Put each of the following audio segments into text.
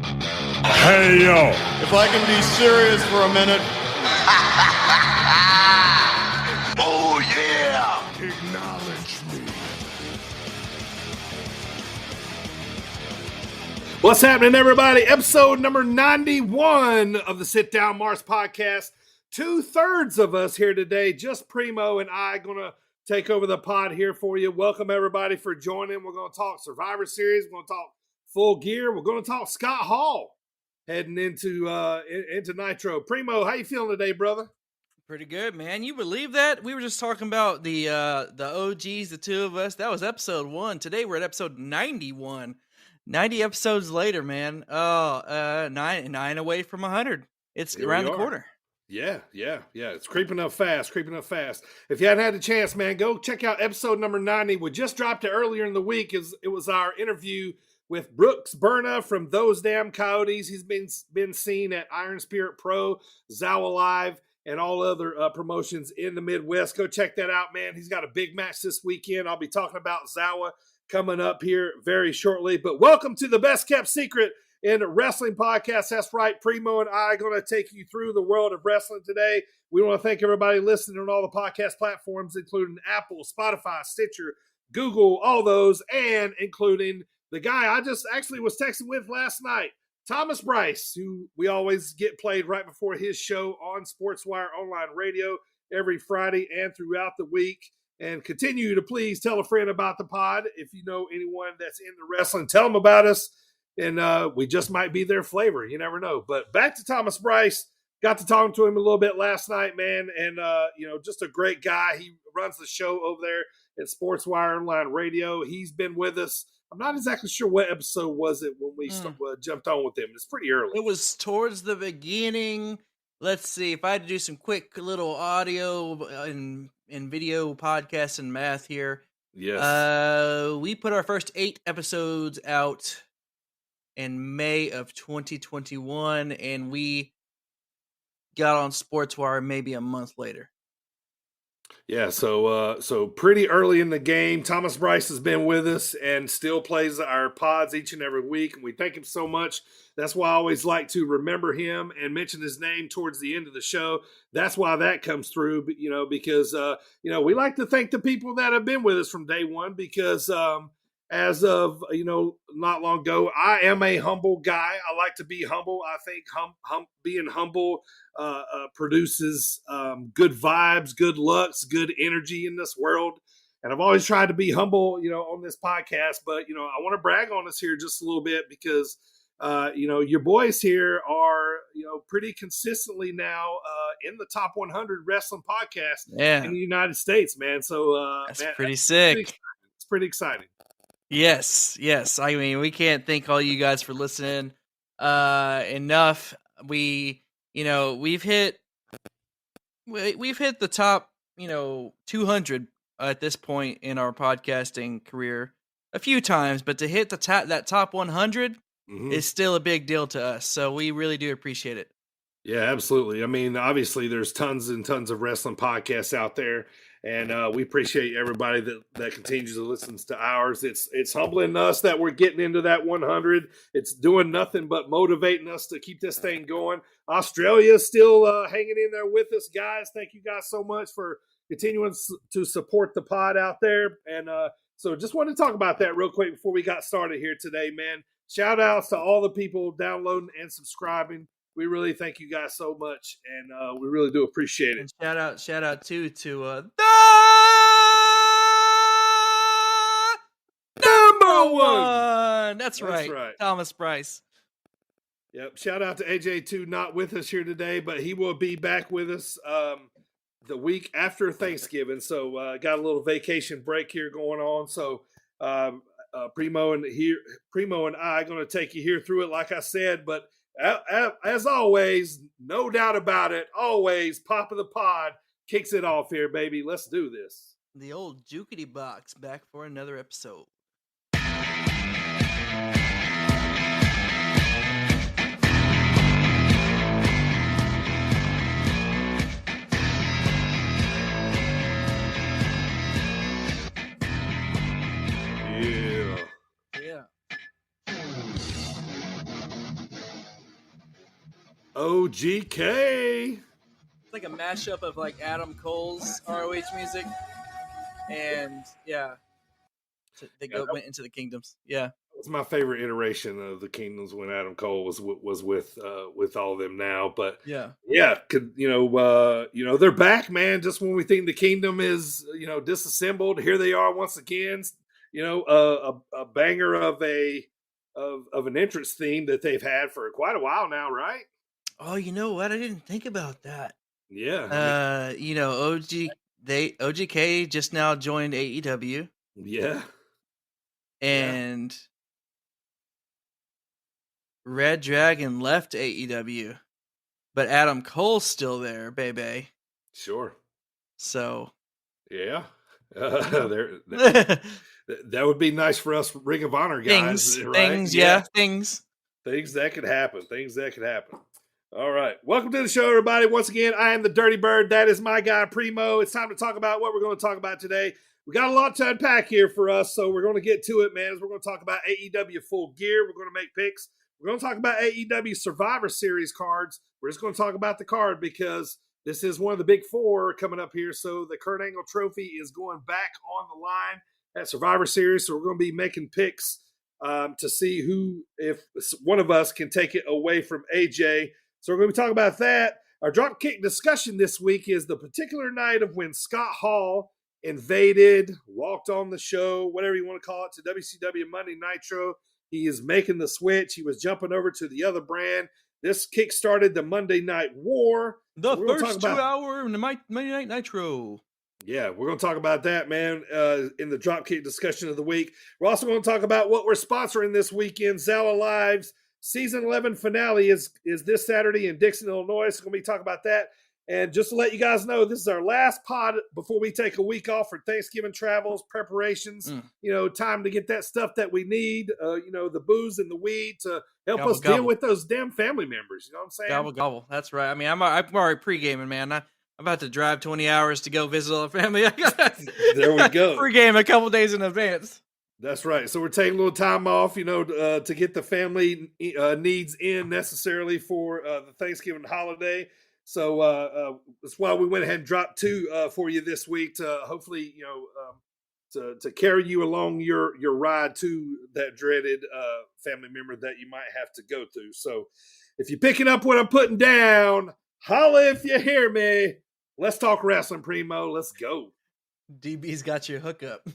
Hey, yo. If I can be serious for a minute. Oh, yeah. Acknowledge me. What's happening, everybody? Episode number 91 of the Sit Down Marks podcast. 2/3 of us here today, just Primo and I, going to take over the pod here for you. Welcome, everybody, for joining. We're going to talk Survivor Series. We're going to talk Full Gear. We're going to talk Scott Hall heading into Nitro. Primo, how you feeling today, brother? Pretty good, man. You believe that? We were just talking about the OGs, the two of us. That was episode 1. Today we're at episode 91. 90 episodes later, man. Nine away from 100. It's Here around we the are. corner. Yeah. It's creeping up fast. If you hadn't had the chance, man, go check out episode number 90. We just dropped it earlier in the week. It was our interview with Brooks Berna from Those Damn Coyotes. He's been seen at Iron Spirit Pro, Zawa Live, and all other promotions in the Midwest. Go check that out, man. He's got a big match this weekend. I'll be talking about Zawa coming up here very shortly. But welcome to the best kept secret in wrestling podcast. That's right. Primo and I are going to take you through the world of wrestling today. We want to thank everybody listening on all the podcast platforms, including Apple, Spotify, Stitcher, Google, all those, and including the guy I just actually was texting with last night, Thomas Bryce, who we always get played right before his show on SportzWire Online Radio every Friday and throughout the week. And continue to please tell a friend about the pod. If you know anyone that's into wrestling, tell them about us. And we just might be their flavor. You never know. But back to Thomas Bryce. Got to talk to him a little bit last night, man. And, just a great guy. He runs the show over there at SportzWire Online Radio. He's been with us. I'm not exactly sure what episode was it when we jumped on with him. It's pretty early. It was towards the beginning. Let's see. If I had to do some quick little audio and video podcasts and math here. Yes. We put our first 8 episodes out in May of 2021, and we got on SportzWire maybe a month later. Yeah, so pretty early in the game. Thomas Bryce has been with us and still plays our pods each and every week, and we thank him so much. That's why I always like to remember him and mention his name towards the end of the show. That's why that comes through, because we like to thank the people that have been with us from day one, because as of, not long ago, I am a humble guy. I like to be humble. I think being humble produces good vibes, good looks, good energy in this world. And I've always tried to be humble, on this podcast. But, I want to brag on us here just a little bit because, your boys here are, pretty consistently now in the top 100 wrestling podcast in the United States, man. So that's pretty sick. It's pretty exciting. Yes. I mean, we can't thank all you guys for listening enough. We've hit the top, 200 at this point in our podcasting career a few times, but to hit that top 100 is still a big deal to us. So we really do appreciate it. Yeah, absolutely. I mean, obviously there's tons and tons of wrestling podcasts out there. And we appreciate everybody that continues to listen to ours. It's humbling us that we're getting into that 100. It's doing nothing but motivating us to keep this thing going. Australia's still hanging in there with us, guys. Thank you guys so much for continuing to support the pod out there. And so just wanted to talk about that real quick before we got started here today, man. Shout outs to all the people downloading and subscribing. We really thank you guys so much, and we really do appreciate it. And shout out too to the number one. That's right, Thomas Bryce. Yep. Shout out to AJ too, not with us here today, but he will be back with us the week after Thanksgiving. So got a little vacation break here going on. So Primo and I are going to take you here through it, like I said, but. As always, no doubt about it, always Pop of the Pod kicks it off here, baby. Let's do this. The old Jukity box back for another episode. Yeah. OGK. It's like a mashup of like Adam Cole's ROH music, and they went into the kingdoms. Yeah, It's my favorite iteration of the Kingdoms when Adam Cole was with all of them now. But yeah, they're back, man. Just when we think the Kingdom is disassembled, here they are once again. A banger of an entrance theme that they've had for quite a while now, right? Oh, you know what? I didn't think about that. Yeah. OGK just now joined AEW. Yeah. And Red Dragon left AEW, but Adam Cole's still there, baby. Sure. So. Yeah. That would be nice for us Ring of Honor guys. Things that could happen. All right. Welcome to the show, everybody. Once again, I am the Dirty Bird. That is my guy, Primo. It's time to talk about what we're going to talk about today. We got a lot to unpack here for us, so we're going to get to it, man. We're going to talk about AEW Full Gear. We're going to make picks. We're going to talk about AEW Survivor Series cards. We're just going to talk about the card because this is one of the big four coming up here. So the Kurt Angle Trophy is going back on the line at Survivor Series. So we're going to be making picks to see if one of us can take it away from AJ. So we're going to be talking about that. Our Dropkick discussion this week is the particular night of when Scott Hall invaded, walked on the show, whatever you want to call it, to WCW Monday Nitro. He is making the switch. He was jumping over to the other brand. This kick-started the Monday Night War. The first 2 hour in the Monday Night Nitro. Yeah, we're going to talk about that, man, in the Dropkick discussion of the week. We're also going to talk about what we're sponsoring this weekend. Zawa Live's Season 11 finale is this Saturday in Dixon, Illinois. So we're going to be talking about that. And just to let you guys know, this is our last pod before we take a week off for Thanksgiving travels, preparations, time to get that stuff that we need, the booze and the weed to help us deal with those damn family members. You know what I'm saying? Gobble, gobble. That's right. I mean, I'm already pre-gaming, man. I'm about to drive 20 hours to go visit all the family. There we go. Pre-game a couple days in advance. That's right. So we're taking a little time off, to get the family needs in necessarily for the Thanksgiving holiday. So that's why we went ahead and dropped two for you this week to hopefully, to carry you along your ride to that dreaded family member that you might have to go to. So if you're picking up what I'm putting down, holla if you hear me. Let's talk wrestling, Primo. Let's go. DB's got your hookup.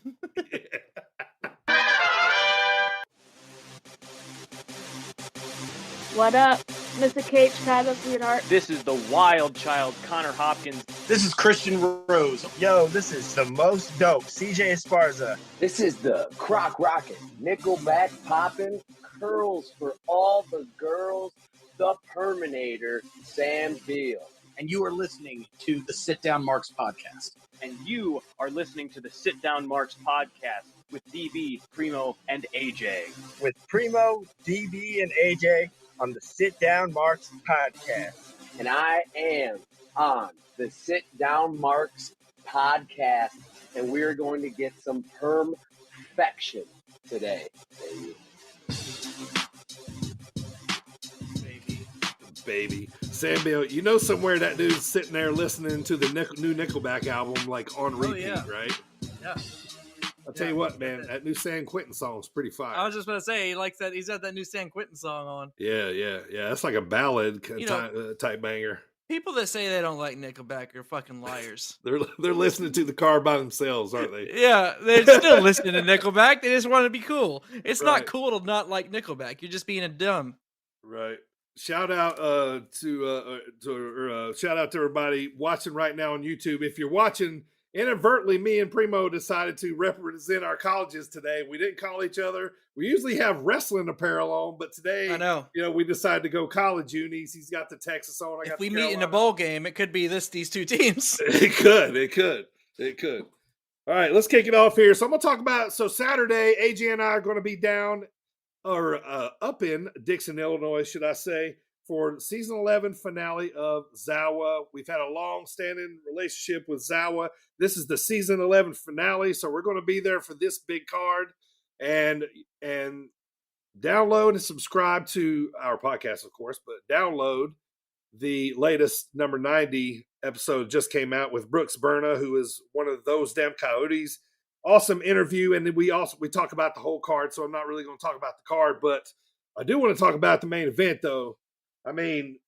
What up, Mr. Cage Shadow Sweetheart? This is the wild child, Connor Hopkins. This is Christian Rose. Yo, this is the most dope, CJ Esparza. This is the Croc Rocket, Nickelback poppin', curls for all the girls, the Perminator, Sam Beal. And you are listening to the Sit Down Marks podcast. And you are listening to the Sit Down Marks podcast with DB, Primo, and AJ. With Primo, DB, and AJ on the Sit Down Marks podcast. And I am on the Sit Down Marks podcast, and we're going to get some perfection today, baby. Sam Beal, somewhere that dude's sitting there listening to the new Nickelback album, like on repeat, right? Yeah. I'll tell you what, man, that new San Quentin song is pretty fire. I was just going to say, he likes that. He's got that new San Quentin song on. Yeah. That's like a ballad type banger. People that say they don't like Nickelback are fucking liars. They're listening to the car by themselves, aren't they? Yeah, they're still listening to Nickelback. They just want to be cool. It's not cool to not like Nickelback. You're just being a dumb. Right. Shout out shout out to everybody watching right now on YouTube. If you're watching inadvertently, me and Primo decided to represent our colleges today. We didn't call each other. We usually have wrestling apparel on, but today, I know. We decided to go college unis. He's got the Texas on. If we meet in a bowl game, it could be these two teams. It could. All right, let's kick it off here. So I'm going to talk about, Saturday, AJ and I are going to be down or up in Dixon, Illinois, should I say, for season 11 finale of Zawa. We've had a long-standing relationship with Zawa. This is the season 11 finale, so we're going to be there for this big card. And download and subscribe to our podcast, of course, but download the latest number 90 episode just came out with Brooks Berna, who is one of those damn coyotes. Awesome interview. And then we talk about the whole card. So I'm not really going to talk about the card, but I do want to talk about the main event though. I mean,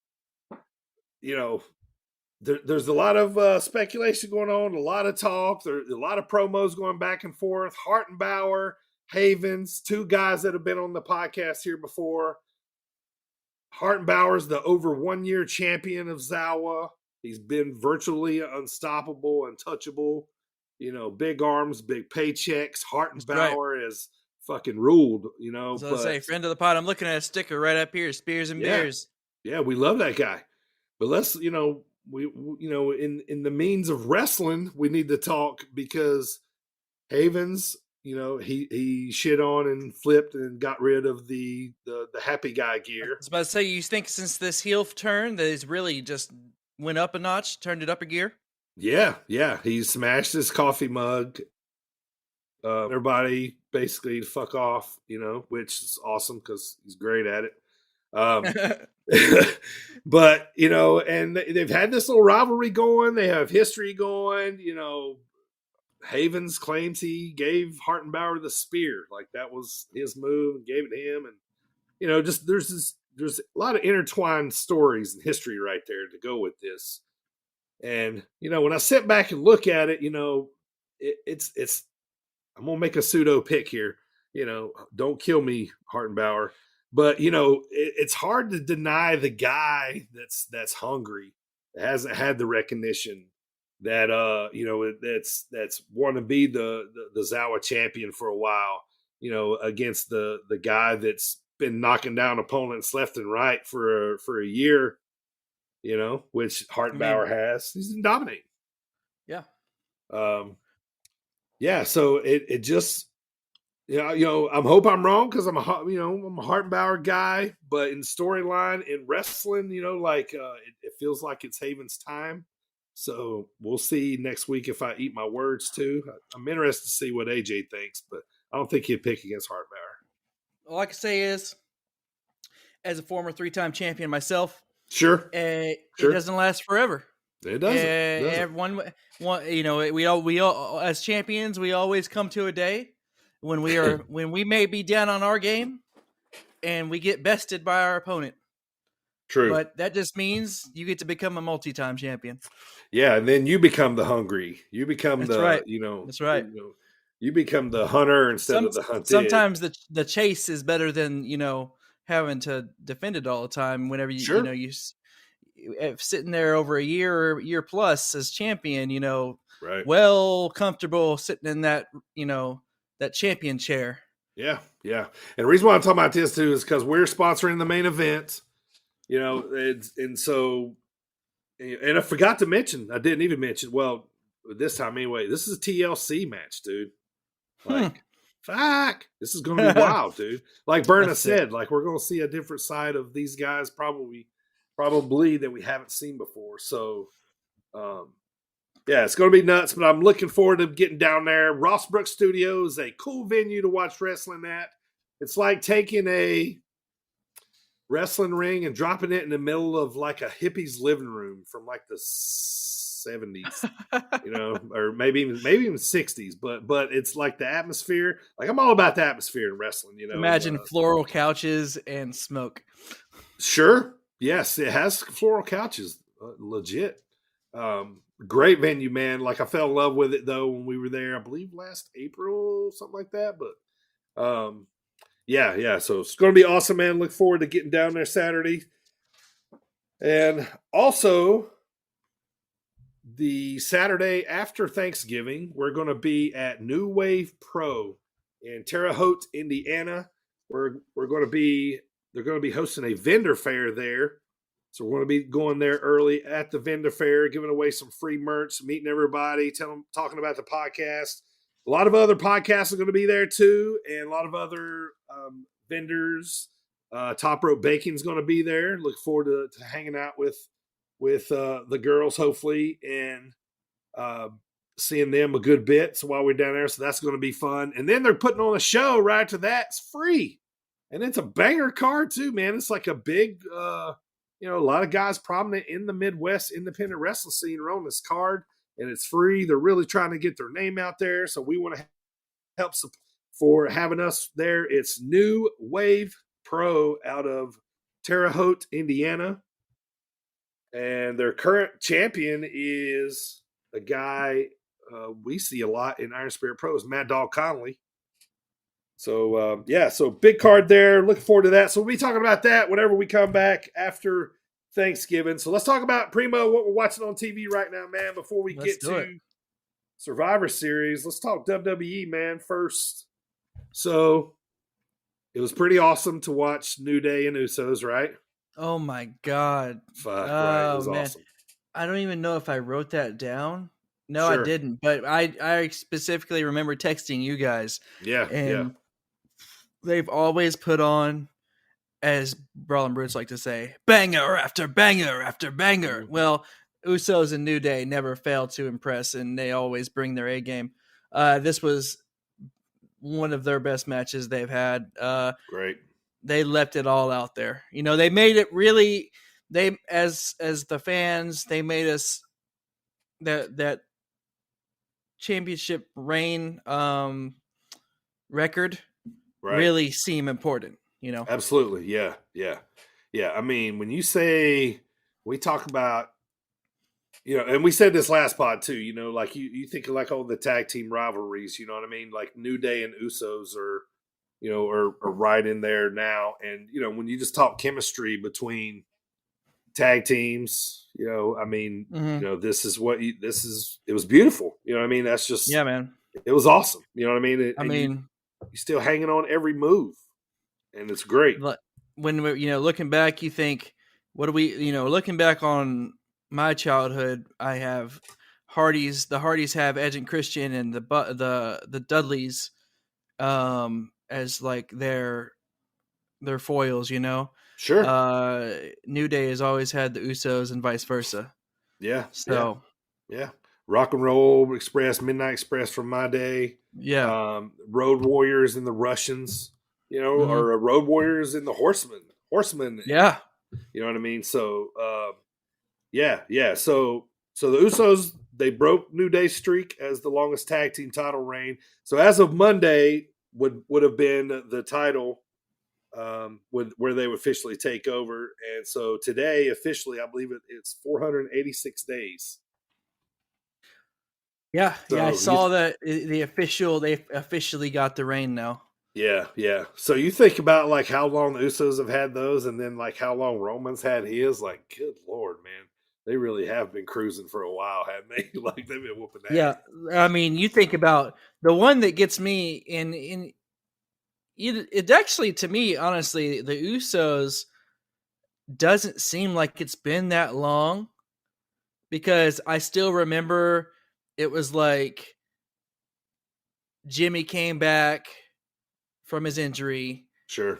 there's a lot of speculation going on, a lot of talk. There's a lot of promos going back and forth. Hartenbauer, Havens, two guys that have been on the podcast here before. Hartenbauer's the over 1 year champion of Zawa. He's been virtually unstoppable, untouchable. Big arms, big paychecks. Hartenbauer is fucking ruled, So I say, friend of the pod, I'm looking at a sticker right up here, Spears and Beers. Yeah, we love that guy. But let's, we in the means of wrestling, we need to talk because Havens, he shit on and flipped and got rid of the happy guy gear. I was about to say, you think since this heel turn that he's really just went up a notch, turned it up a gear? Yeah. He smashed his coffee mug. Everybody basically to fuck off, which is awesome because he's great at it. But and they've had this little rivalry going. They have history going. Havens claims he gave Hartenbauer the spear, like that was his move, and gave it to him. And just there's a lot of intertwined stories and history right there to go with this. And when I sit back and look at it, it's I'm gonna make a pseudo pick here. Don't kill me, Hartenbauer. But it's hard to deny the guy that's hungry, that hasn't had the recognition, that that's want to be the Zawa champion for a while, against the guy that's been knocking down opponents left and right for a year, which Hartenbauer has. He's been dominating. Yeah. Yeah. So it just. I hope I'm wrong because I'm a Hartenbauer guy, but in storyline, in wrestling, it feels like it's Haven's time. So we'll see next week if I eat my words too. I'm interested to see what AJ thinks, but I don't think he'd pick against Hartenbauer. All I can say is, as a former 3-time champion myself, sure, it doesn't last forever. It doesn't. Everyone, we all as champions, we always come to a day when we may be down on our game and we get bested by our opponent. True. But that just means you get to become a multi-time champion. Yeah, and then you become the hungry. You become That's the right. That's right. You become the hunter instead of the hunted. Sometimes the chase is better than having to defend it all the time. Whenever you sitting there over a year plus as champion, right. Well comfortable sitting in that that champion chair. Yeah. And the reason why I'm talking about this too is because we're sponsoring the main event, and I forgot to mention, I didn't even mention, well, this time anyway, this is a TLC match, dude. Like, fuck, this is going to be wild, dude. Like Berna said, like we're going to see a different side of these guys probably that we haven't seen before. So, yeah, it's going to be nuts, but I'm looking forward to getting down there. Rossbrook Studios, a cool venue to watch wrestling at. It's like taking a wrestling ring and dropping it in the middle of like a hippie's living room from like the 70s, or maybe even 60s. But it's like the atmosphere. Like I'm all about the atmosphere in wrestling. Imagine floral couches and smoke. Sure. Yes, it has floral couches. Legit. Great venue, man. Like I fell in love with it though when we were there, I believe last April, something like that. But yeah. So it's going to be awesome, man. Look forward to getting down there Saturday. And also the Saturday after Thanksgiving, we're going to be at New Wave Pro in Terre Haute, Indiana. They're going to be hosting a vendor fair there. So we're going to be going there early at the vendor fair, giving away some free merch, meeting everybody, talking about the podcast. A lot of other podcasts are going to be there too, and a lot of other vendors. Top Rope Bacon's going to be there. Look forward to hanging out with the girls, hopefully, and seeing them a good bit. So while we're down there, so that's going to be fun. And then they're putting on a show right after that. It's free, and it's a banger card too, man. It's like a big a lot of guys prominent in the Midwest independent wrestling scene are on this card, and it's free. They're really trying to get their name out there, so we want to help for having us there. It's New Wave Pro out of Terre Haute, Indiana, and their current champion is a guy we see a lot in Iron Spirit Pros, Mad Dog Connolly. So, so big card there. Looking forward to that. So we'll be talking about that whenever we come back after Thanksgiving. So let's talk about Primo, what we're watching on TV right now, man, before we get to Survivor Series. Let's talk WWE, man, first. So it was pretty awesome to watch New Day and Usos, right? Oh, my God. Fuck, right. It was man. awesome. I don't even know if I wrote that down. No, Sure. I didn't. But I specifically remember texting you guys. Yeah, and they've always put on, as Brawlin' Brutes like to say, banger after banger after banger. Mm-hmm. Well, Usos and New Day never fail to impress, and they always bring their A game. This was one of their best matches they've had. Great. They left it all out there. They made it really. They as the fans, they made us that championship reign record really seem important. Absolutely. Yeah. I mean, when you say, we talk about, and we said this last pod too, like you think of like all the tag team rivalries, you know what I mean? Like New Day and Usos are right in there now. And, when you just talk chemistry between tag teams, I mean, this is it was beautiful. You know what I mean? That's just, yeah, man. It was awesome. You know what I mean? You're still hanging on every move, and it's great. When we're, looking back, you think, what do we, looking back on my childhood, I have Hardys. The Hardys have Edge and Christian, and the Dudleys, as like their foils. Sure. New Day has always had the Usos, and vice versa. Yeah. So. Yeah. Rock and Roll Express, Midnight Express from my day. Yeah. Road Warriors and the Russians, or Road Warriors and the Horsemen. Yeah. You know what I mean? So, yeah. So the Usos, they broke New Day's streak as the longest tag team title reign. So as of Monday would have been the title where they would officially take over. And so today, officially, I believe it's 486 days. Yeah, I saw that they officially got the reign now. Yeah. So you think about like how long the Usos have had those, and then like how long Roman's had his. Like, good Lord, man, they really have been cruising for a while, haven't they? Like they've been whooping ass. Yeah, I mean, you think about the one that gets me in. It actually, to me, honestly, the Usos doesn't seem like it's been that long, because I still remember. It was like Jimmy came back from his injury. Sure.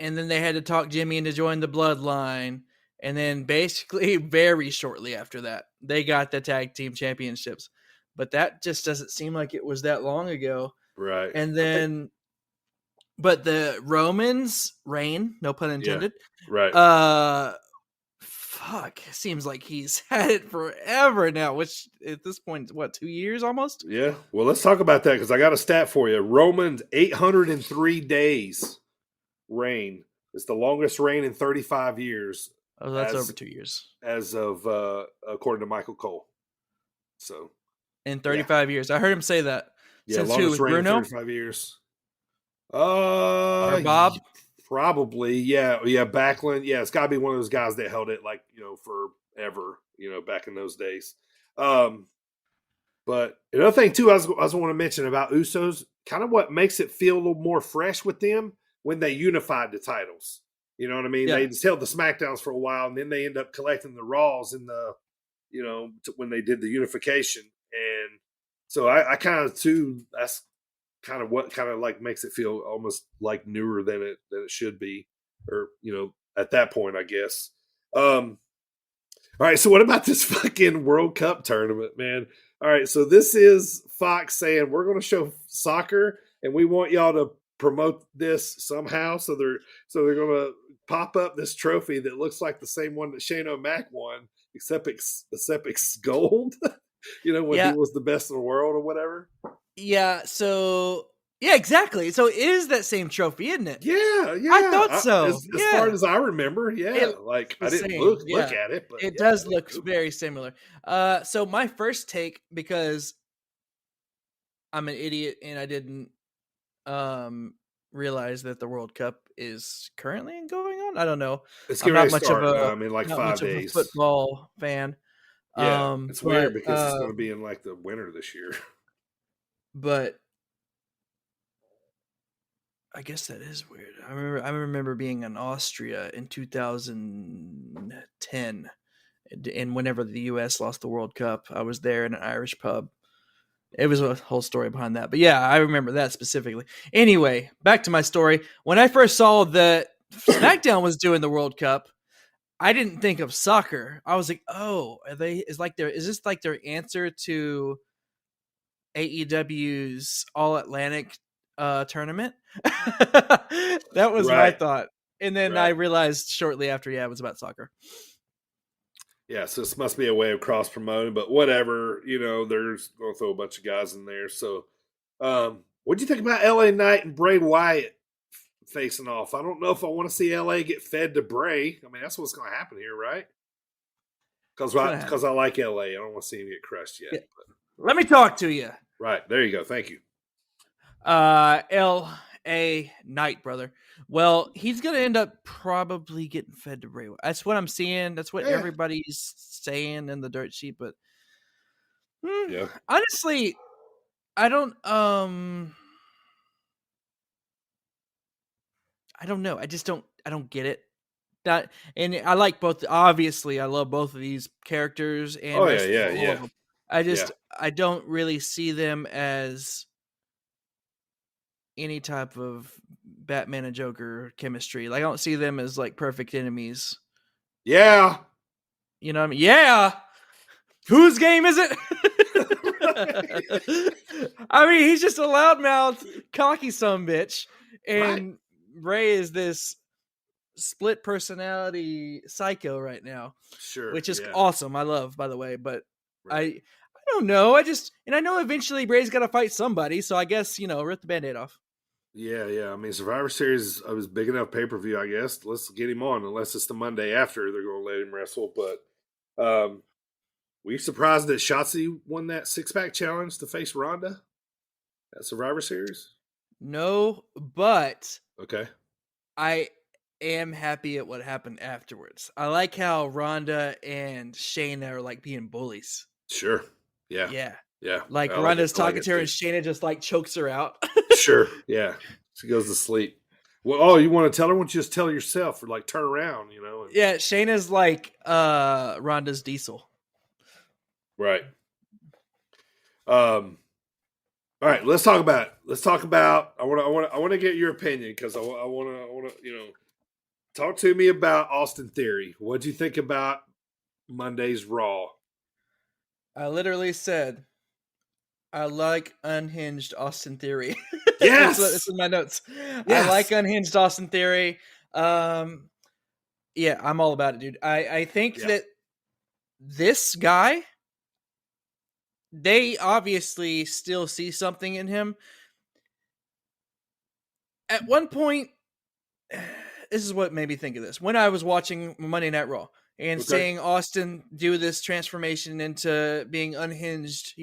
And then they had to talk Jimmy into joining the Bloodline. And then basically very shortly after that, they got the tag team championships. But that just doesn't seem like it was that long ago. Right. And then, but the Romans reign, no pun intended. Yeah. Right. Seems like he's had it forever now, which at this point, 2 years almost? Yeah. Well, let's talk about that, because I got a stat for you. Roman's 803 days reign. It's the longest reign in 35 years. Oh, that's over 2 years. As of, according to Michael Cole. So. In 35 years. I heard him say that. Yeah, Since longest who? reign in Bruno? 35 years. Or Bob? Probably, yeah. Backlund, yeah, it's got to be one of those guys that held it like forever, back in those days. But another thing too, I was want to mention about Usos, kind of what makes it feel a little more fresh with them when they unified the titles. You know what I mean? Yeah. They just held the SmackDowns for a while, and then they end up collecting the Raws in the, when they did the unification, and so I kind of too. That's kind of what kind of like makes it feel almost like newer than it should be, or at that point, I guess. All right, so what about this fucking World Cup tournament, man? All right, so this is Fox saying we're going to show soccer, and we want y'all to promote this somehow. So they're going to pop up this trophy that looks like the same one that Shane O'Mac won, except it's gold. When he was the best in the world or whatever. Yeah. So yeah, exactly. So it is that same trophy, isn't it? Yeah. I thought so. As far as I remember, yeah. I didn't look at it, but it does look very similar. So my first take, because I'm an idiot and I didn't realize that the World Cup is currently going on. I don't know. I'm not much of a 5 days football fan. Yeah, it's weird because it's going to be in like the winter this year. But I guess that is weird. I remember being in Austria in 2010, and whenever the U.S. lost the World Cup, I was there in an Irish pub. It was a whole story behind that. But yeah, I remember that specifically. Anyway, back to my story. When I first saw that SmackDown was doing the World Cup, I didn't think of soccer. I was like, "Oh, is this like their answer to AEW's All Atlantic tournament?" That was my thought. And then I realized shortly after, it was about soccer. Yeah, so this must be a way of cross promoting, but whatever. There's going to throw a bunch of guys in there. So, what do you think about LA Knight and Bray Wyatt facing off? I don't know if I want to see LA get fed to Bray. I mean, that's what's going to happen here, right? Because I like LA. I don't want to see him get crushed yet. Yeah. Let me talk to you. Right. There you go. Thank you. LA Knight, brother. Well, he's going to end up probably getting fed to Bray Wyatt. That's what I'm seeing. That's what everybody's saying in the dirt sheet. But honestly, I don't know. I don't get it. And I like both. Obviously, I love both of these characters. And I don't really see them as any type of Batman and Joker chemistry. Like, I don't see them as like perfect enemies. Yeah. You know what I mean? Yeah. Whose game is it? I mean, he's just a loudmouth, cocky sumbitch. And Ray is this split personality psycho right now. Sure. Which is awesome. I love, by the way. But I don't know. I know eventually Bray's got to fight somebody. So I guess, rip the Band-Aid off. Yeah. I mean, Survivor Series was big enough pay-per-view, I guess. Let's get him on, unless it's the Monday after they're going to let him wrestle. But were you surprised that Shotzi won that six-pack challenge to face Ronda at Survivor Series? No, but okay. I am happy at what happened afterwards. I like how Ronda and Shayna are like being bullies. Sure. Yeah. Yeah. Like Ronda's talking to her and Shayna just like chokes her out. Sure. Yeah. She goes to sleep. Well, you want to tell her? Why don't you just tell yourself or like turn around, Yeah. Shayna's like Ronda's Diesel. Right. All right. Let's talk about I want to get your opinion because I want to, talk to me about Austin Theory. What'd you think about Monday's Raw? I literally said, I like unhinged Austin Theory. Yes. This is my notes. Yes. I like unhinged Austin Theory. I'm all about it, dude. I think that this guy, they obviously still see something in him. At one point, this is what made me think of this. When I was watching Monday Night Raw and seeing Austin do this transformation into being unhinged,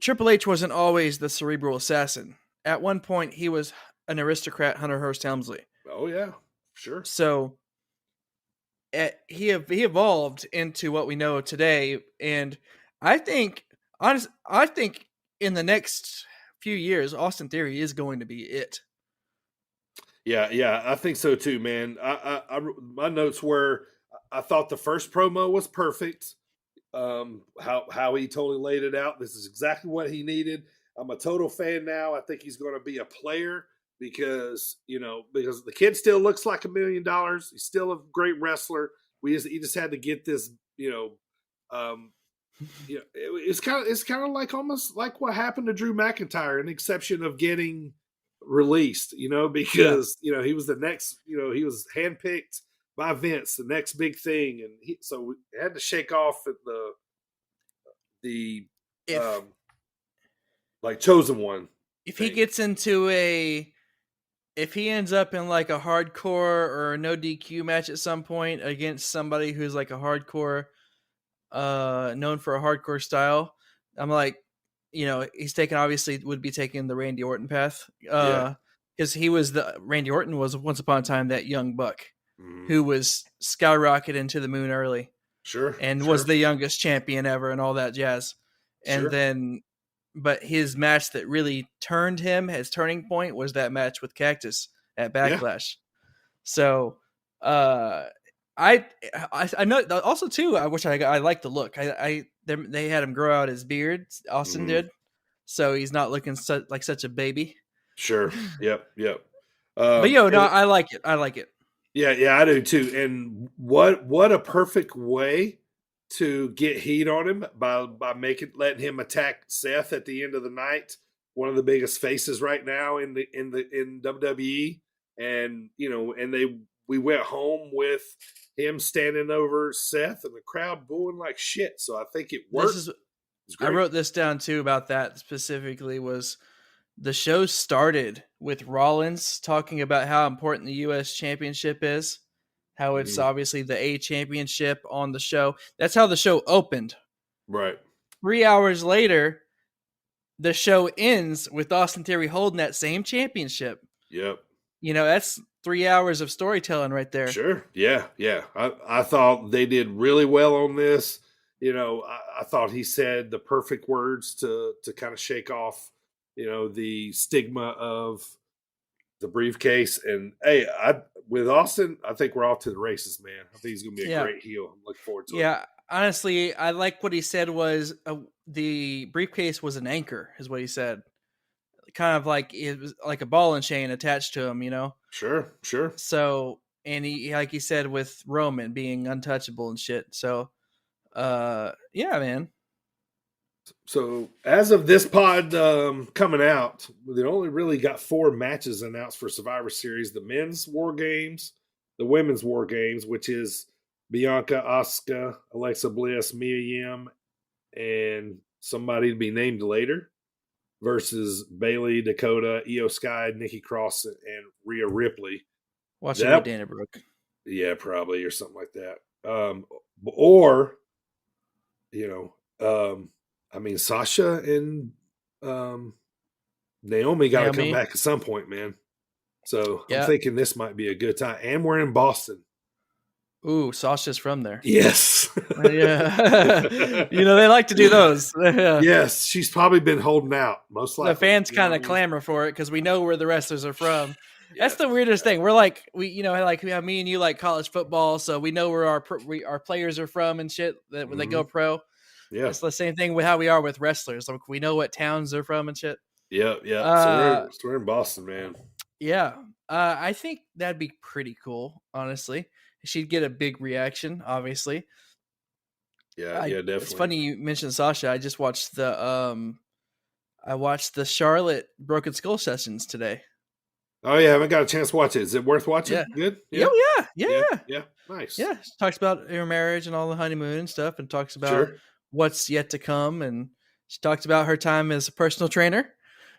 Triple H wasn't always the cerebral assassin. At one point, he was an aristocrat, Hunter Hearst Helmsley. Oh, yeah. Sure. So he evolved into what we know today. And I think in the next few years, Austin Theory is going to be it. Yeah, I think so too, man. I my notes were I thought the first promo was perfect. How he totally laid it out. This is exactly what he needed. I'm a total fan now. I think he's going to be a player because the kid still looks like $1 million. He's still a great wrestler. He just had to get this, it's kind of like almost like what happened to Drew McIntyre, an exception of getting released, because he was the next, he was handpicked by Vince, the next big thing, and so we had to shake off at the like chosen one. If he gets into if he ends up in like a hardcore or a no DQ match at some point against somebody who's like a hardcore, known for a hardcore style, I'm like, he's would be taking the Randy Orton path. Because Randy Orton was once upon a time that young buck who was skyrocketed into the moon early. Sure. And was the youngest champion ever and all that jazz. And then, but his match that really turned him, his turning point, was that match with Cactus at Backlash. So, I know also too, I like the look. They had him grow out his beard. Austin did. So he's not looking like such a baby. Sure. Yep. But I like it. I like it. Yeah, I do too. And what a perfect way to get heat on him by letting him attack Seth at the end of the night. One of the biggest faces right now in WWE, and we went home with him standing over Seth and the crowd booing like shit. So I think it worked. I wrote this down too about that specifically. Was the show started with Rollins talking about how important the U.S. Championship is, how it's obviously the A Championship on the show. That's how the show opened. Right. 3 hours later, the show ends with Austin Theory holding that same championship. Yep. That's 3 hours of storytelling right there. Sure. Yeah. I thought they did really well on this. I thought he said the perfect words to kind of shake off the stigma of the briefcase. And hey, with Austin, I think we're off to the races, man. I think he's going to be a great heel. I'm looking forward to it. Yeah, honestly, I like what he said was the briefcase was an anchor, is what he said. Kind of like it was like a ball and chain attached to him, Sure. So, and he, like he said, with Roman being untouchable and shit. So, yeah, man. So as of this pod coming out, they only really got 4 matches announced for Survivor Series: the men's War Games, the women's War Games, which is Bianca, Asuka, Alexa Bliss, Mia Yim, and somebody to be named later, versus Bailey, Dakota, Io Sky, Nikki Cross, and Rhea Ripley. Watch it with Dana Brooke. Yeah, probably, or something like that. Sasha and Naomi got to come back at some point, man. So I'm thinking this might be a good time. And we're in Boston. Ooh, Sasha's from there. Yes. Yeah. They like to do those. Yes, she's probably been holding out. Most likely. The fans kind of clamor for it because we know where the wrestlers are from. That's the weirdest thing. We're like, me and you like college football, so we know where our players are from and shit when they go pro. Yeah, it's the same thing with how we are with wrestlers. Like we know what towns they're from and shit. Yeah. So we're in Boston, man. Yeah, I think that'd be pretty cool. Honestly, she'd get a big reaction. Obviously. Yeah, definitely. It's funny you mentioned Sasha. I just watched the Charlotte Broken Skull sessions today. Oh yeah, I haven't got a chance to watch it. Is it worth watching? Yeah. Good. Yeah. Yeah. Nice. Yeah, she talks about her marriage and all the honeymoon and stuff, and talks about what's yet to come, and she talked about her time as a personal trainer.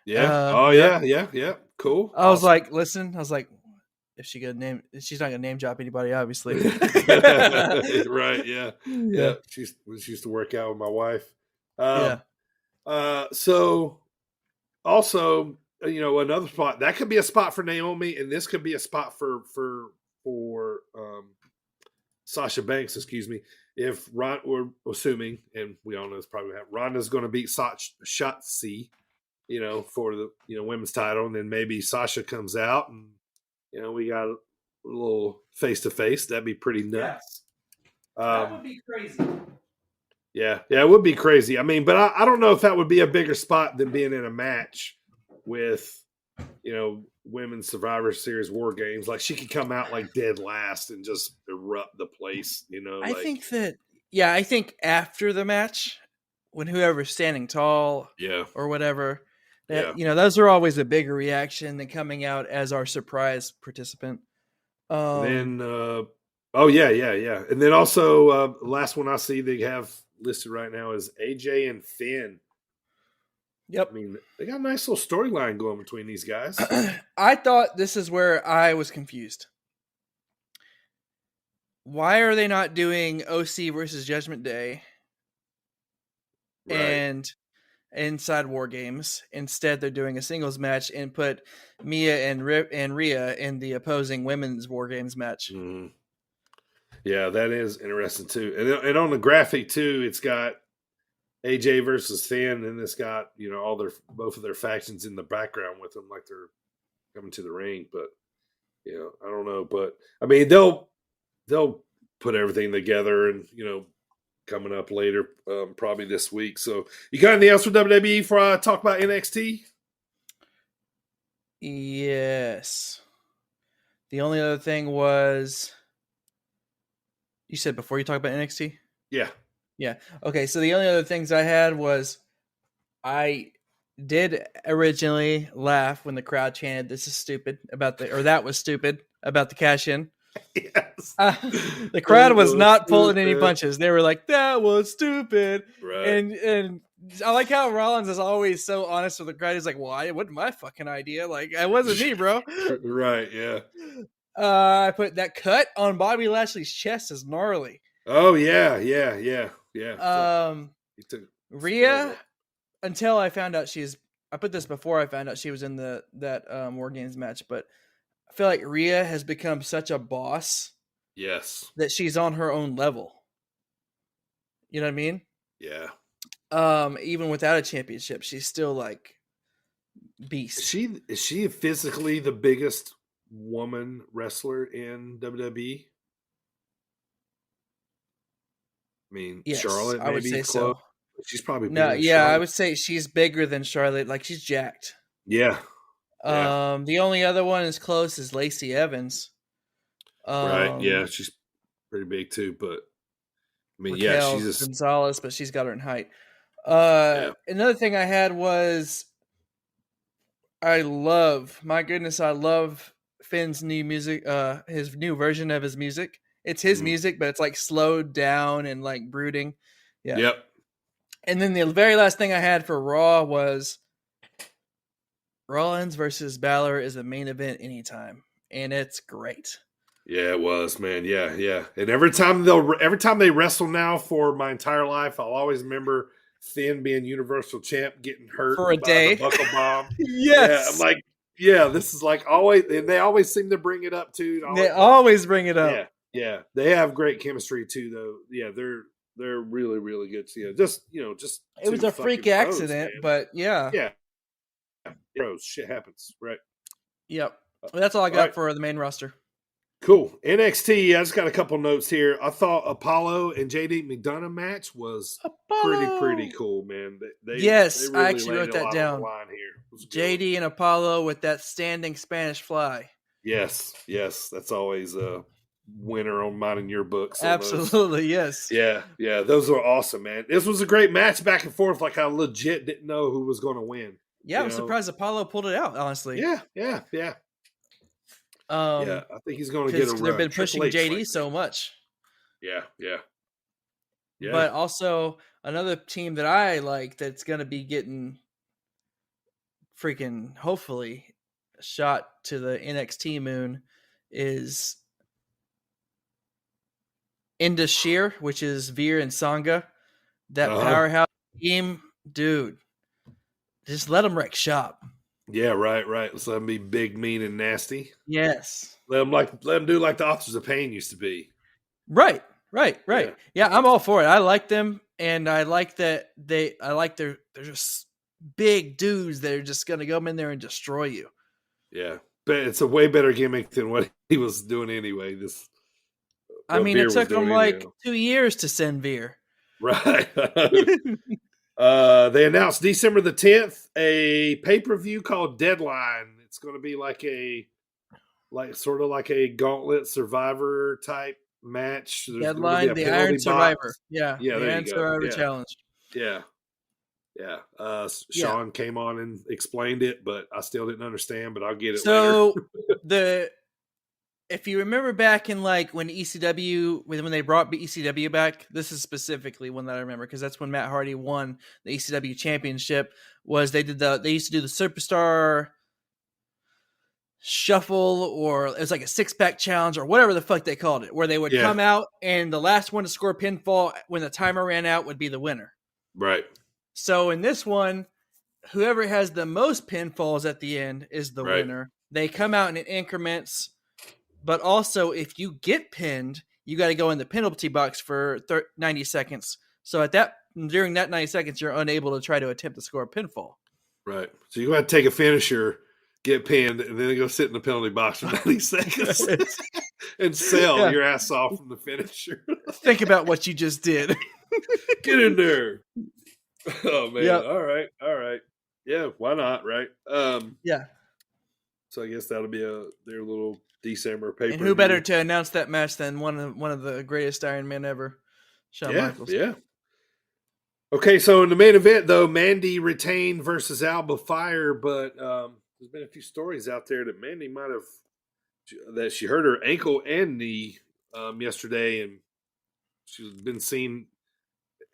Yeah. Yeah. Cool. I was like, listen, if she's not gonna name drop anybody, obviously. Right. Yeah. She used to work out with my wife. So also, another spot that could be a spot for Naomi, and this could be a spot for Sasha Banks. Excuse me. If we're assuming, and we all know it's probably Ronda's going to beat Shotzi, for the women's title, and then maybe Sasha comes out, and we got a little face to face. That'd be pretty nuts. That would be crazy. Yeah, it would be crazy. I mean, but I don't know if that would be a bigger spot than being in a match with, women's Survivor Series War Games. Like she could come out like dead last and just erupt the place. I think after the match, when whoever's standing tall, or whatever, That, those are always a bigger reaction than coming out as our surprise participant. And then, and then also, last one I see they have listed right now is AJ and Finn. Yep. I mean, they got a nice little storyline going between these guys. I thought this is where I was confused. Why are they not doing OC versus Judgment Day and inside War Games? Instead, they're doing a singles match and put Mia and Rhea in the opposing women's War Games match. Mm-hmm. Yeah, that is interesting too. And on the graphic too, it's got AJ versus Finn, and it's got both of their factions in the background with them, like they're coming to the ring. But I don't know. But I mean, they'll put everything together, and coming up later, probably this week. So, you got anything else for WWE before I talk about NXT? Yes. The only other thing was, you said before you talk about NXT? Yeah. Yeah. Okay. So the only other things I had was, I did originally laugh when the crowd chanted, "This is stupid," that was stupid about the cash in. Yes. The crowd was not pulling any punches. They were like, "That was stupid." Right. And I like how Rollins is always so honest with the crowd. He's like, "Well, it wasn't my fucking idea. Like, it wasn't me, bro." Right. Yeah. I put that cut on Bobby Lashley's chest is gnarly. Oh yeah. Rhea, until I found out I put this before I found out she was in that War Games match, but I feel like Rhea has become such a boss. Yes. That she's on her own level. You know what I mean? Yeah. Even without a championship, she's still like beast. Is she physically the biggest woman wrestler in WWE? I mean, yes, Charlotte, maybe, I would say close. so. She's probably no. bigger than Yeah, Charlotte. I would say she's bigger than Charlotte. Like, she's jacked. Yeah. The only other one is close is Lacey Evans. Right. Yeah, she's pretty big too. But I mean, Raquel she's just Gonzalez, but she's got her in height. Another thing I had was, I love Finn's new music. His new version of his music. It's his music, but it's like slowed down and like brooding. Yeah. Yep. And then the very last thing I had for Raw was Rollins versus Balor is a main event anytime, and it's great. Yeah, it was, man. Yeah. And every time they wrestle now for my entire life, I'll always remember Finn being Universal Champ, getting hurt for a by day. the buckle bomb. Yes. Yeah, I'm like, yeah, this is like always, and they always seem to bring it up too. They always bring it up. Yeah. They have great chemistry too, though. Yeah, they're really, really good. So, just it was a freak accident, but yeah. Bros, shit happens, right? Yep. Well, that's all I got for the main roster. Cool. NXT, I just got a couple notes here. I thought Apollo and JD McDonough match was pretty cool, man. They really I actually wrote that down. Here. JD and Apollo with that standing Spanish fly. Yes. That's always a winner on mine and your books. Absolutely, yes. Yeah. Those were awesome, man. This was a great match back and forth. Like, I legit didn't know who was going to win. Yeah, I'm surprised Apollo pulled it out, honestly. Yeah. I think he's going to get a run. They've been pushing JD so much. Yeah. But also, another team that I like that's going to be getting freaking, hopefully, a shot to the NXT moon is Indus Sheer, which is Veer and Sangha. That powerhouse team, dude. Just let them wreck shop. Yeah, right. Let's let them be big, mean, and nasty. Yes. Let them do like the Authors of Pain used to be. Right. Yeah, I'm all for it. I like them, and I like that they're just big dudes that are just gonna go in there and destroy you. Yeah, but it's a way better gimmick than what he was doing anyway. It took him like 2 years to send Veer. Right. They announced December the 10th a pay-per-view called Deadline. It's going to be sort of like a Gauntlet Survivor type match. Deadline, the Iron Survivor. Yeah, the Iron Survivor Challenge. Yeah. Yeah. Sean came on and explained it, but I still didn't understand, but I'll get it later. If you remember back in like when ECW, when they brought ECW back, this is specifically one that I remember because that's when Matt Hardy won the ECW championship. Was they used to do the Superstar Shuffle, or it was like a 6-pack challenge or whatever the fuck they called it, where they would come out and the last one to score pinfall when the timer ran out would be the winner. Right. So in this one, whoever has the most pinfalls at the end is the winner. They come out in increments, but also if you get pinned, you got to go in the penalty box for 90 seconds. So during that 90 seconds, you're unable to try to attempt to score a pinfall. Right. So you got to take a finisher, get pinned, and then go sit in the penalty box for 90 seconds and sell your ass off from the finisher. Think about what you just did. Get in there. Oh, man. Yep. All right. Yeah, why not, right? Yeah. So I guess that'll be their little December paper. And who better to announce that match than one of the greatest Iron Men ever, Shawn Michaels. Yeah. Okay, so in the main event, though, Mandy retained versus Alba Fire, but there's been a few stories out there that Mandy that she hurt her ankle and knee yesterday, and she's been seen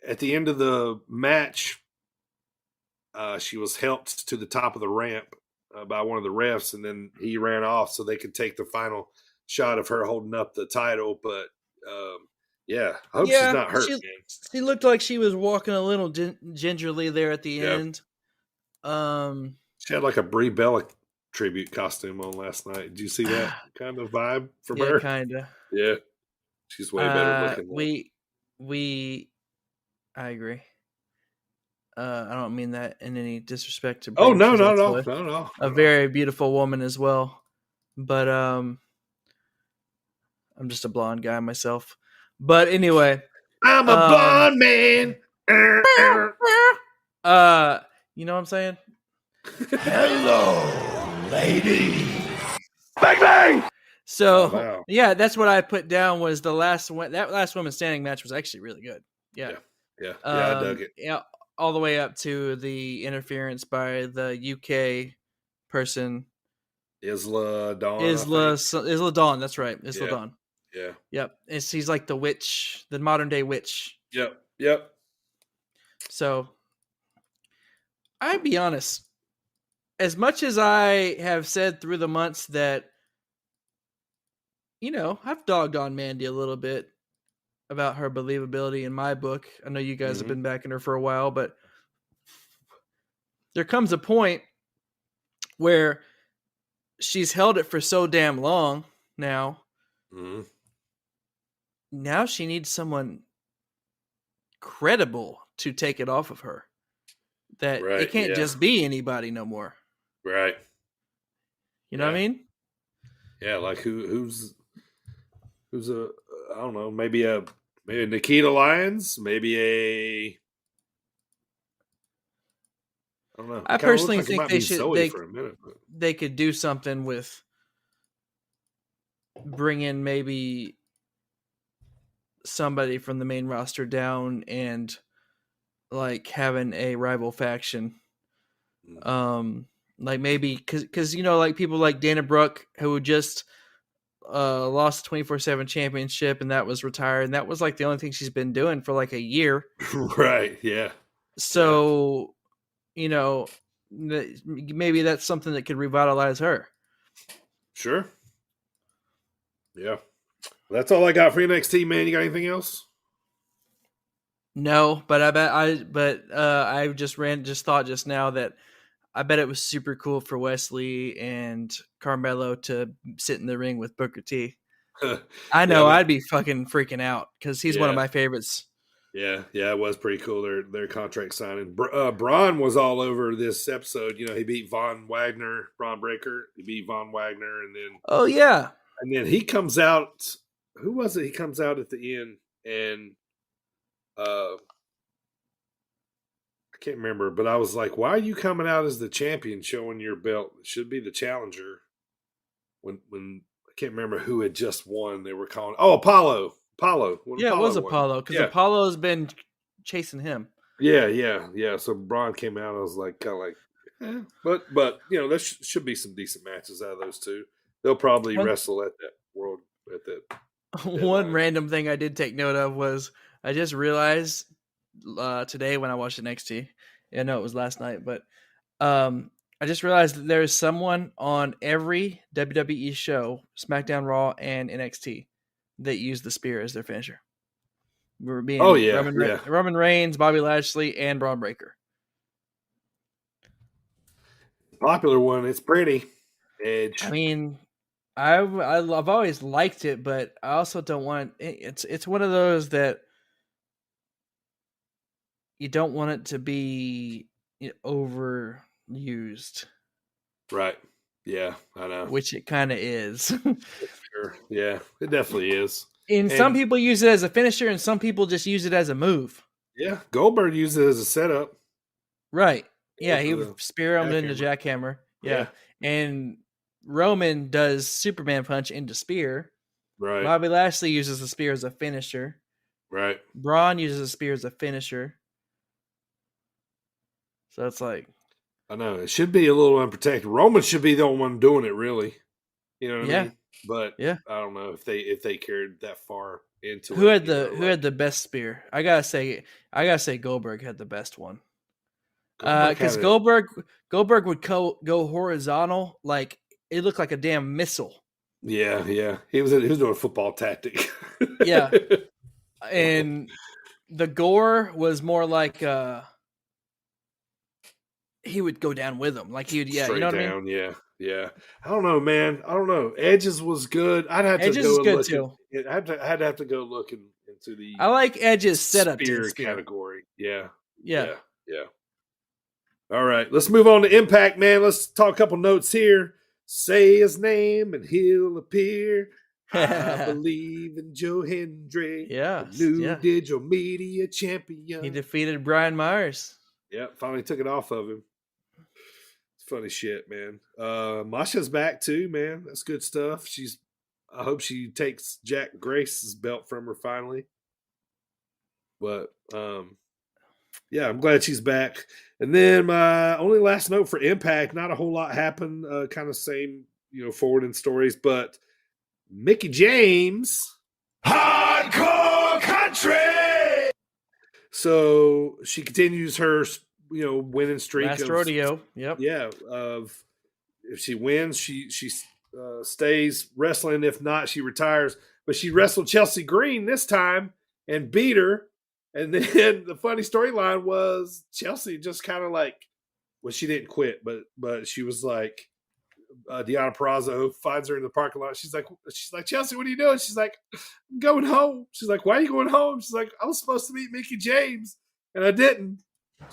at the end of the match. She was helped to the top of the ramp by one of the refs, and then he ran off so they could take the final shot of her holding up the title. But I hope she's not hurt. She looked like she was walking a little gingerly there at the end. She had like a Brie Bella tribute costume on last night. Did you see that kind of vibe from her? Yeah, kind of. Yeah, she's way better looking. I agree. I don't mean that in any disrespect to. Oh no! A very beautiful woman as well, but I'm just a blonde guy myself. But anyway, I'm a blonde man. You know what I'm saying? Hello, lady. Bang bang. So that's what I put down was the last one. That last woman standing match was actually really good. Yeah, I dug it. Yeah, all the way up to the interference by the UK person, Isla Dawn. Isla Dawn. That's right, Isla Dawn. Yeah. Yep. She's like the witch, the modern day witch. Yep. So, I'd be honest. As much as I have said through the months that, I've dogged on Mandy a little bit about her believability in my book. I know you guys have been backing her for a while, but there comes a point where she's held it for so damn long now. Mm-hmm. Now she needs someone credible to take it off of her. That it can't just be anybody no more. Right. You know what I mean? Yeah, like who's a I don't know, maybe a Nikita Lyons, maybe I don't know. I personally think they could do something with bring in maybe somebody from the main roster down and like having a rival faction. Like maybe because like people like Dana Brooke who just lost the 24/7 championship and that was retired, and that was like the only thing she's been doing for like a year. Right. Yeah. So maybe that's something that could revitalize her. Sure. Yeah. That's all I got for NXT, man. You got anything else? No, but I just thought just now that I bet it was super cool for Wesley and Carmelo to sit in the ring with Booker T. I know I'd be fucking freaking out because he's one of my favorites. Yeah, it was pretty cool. Their contract signing. Braun was all over this episode. He beat Braun Breaker. He beat Von Wagner, and then and then he comes out. Who was it? He comes out at the end, and I can't remember, but I was like, "Why are you coming out as the champion, showing your belt? It should be the challenger." When I can't remember who had just won, they were calling Apollo. It was Apollo because Apollo's been chasing him. Yeah. So Braun came out. I was like, kind of like, but there should be some decent matches out of those two. They'll probably wrestle at that One deadline. random thing I did take note of was I just realized today when I watched NXT. I know it was last night, but I just realized that there is someone on every WWE show, SmackDown, Raw, and NXT, that use the spear as their finisher. We're being Roman Reigns, Bobby Lashley, and Braun Breaker. Popular one. It's pretty. Edge. I mean, I've always liked it, but I also don't want it's one of those that you don't want it to be overused. Right. Yeah, I know. Which it kind of is. Sure. Yeah, it definitely is. And some people use it as a finisher, and some people just use it as a move. Yeah, Goldberg used it as a setup. Right. Yeah, he would spear him into jackhammer. Yeah. And Roman does Superman punch into spear. Right. Bobby Lashley uses the spear as a finisher. Right. Braun uses the spear as a finisher. So it's like, I know it should be a little unprotected. Roman should be the only one doing it, really. You know what I mean? But I don't know if they cared that far into who it. Who had the best spear? I gotta say Goldberg had the best one. Because Goldberg would go horizontal, like it looked like a damn missile. Yeah. He was doing a football tactic. Yeah. And the Gore was more like he would go down with him. Like he would, straight you know what down, I mean? Yeah. I don't know, man. I don't know. Edges was good. I'd have to go look too. I'd have to go look into the I like Edge's setup spear category. Yeah. Yeah. All right, let's move on to Impact, man. Let's talk a couple notes here. Say his name and he'll appear. I believe in Joe Hendry. Yeah. New digital media champion. He defeated Brian Myers. Yeah, finally took it off of him. It's funny shit, man. Masha's back too, man. That's good stuff. I hope she takes Jack Grace's belt from her finally. But yeah, I'm glad she's back. And then my only last note for Impact, not a whole lot happened. Kind of same, forward in stories, but Mickie James. Hardcore country! So she continues her, winning streak. Last rodeo. Yep. Yeah. If she wins, she stays wrestling. If not, she retires. But she wrestled Chelsea Green this time and beat her. And then the funny storyline was Chelsea just kind of like, well, she didn't quit, but she was like, Deonna Purrazzo finds her in the parking lot. She's like, Chelsea, what are you doing? She's like, I'm going home. She's like, why are you going home? She's like, I was supposed to meet Mickie James and I didn't.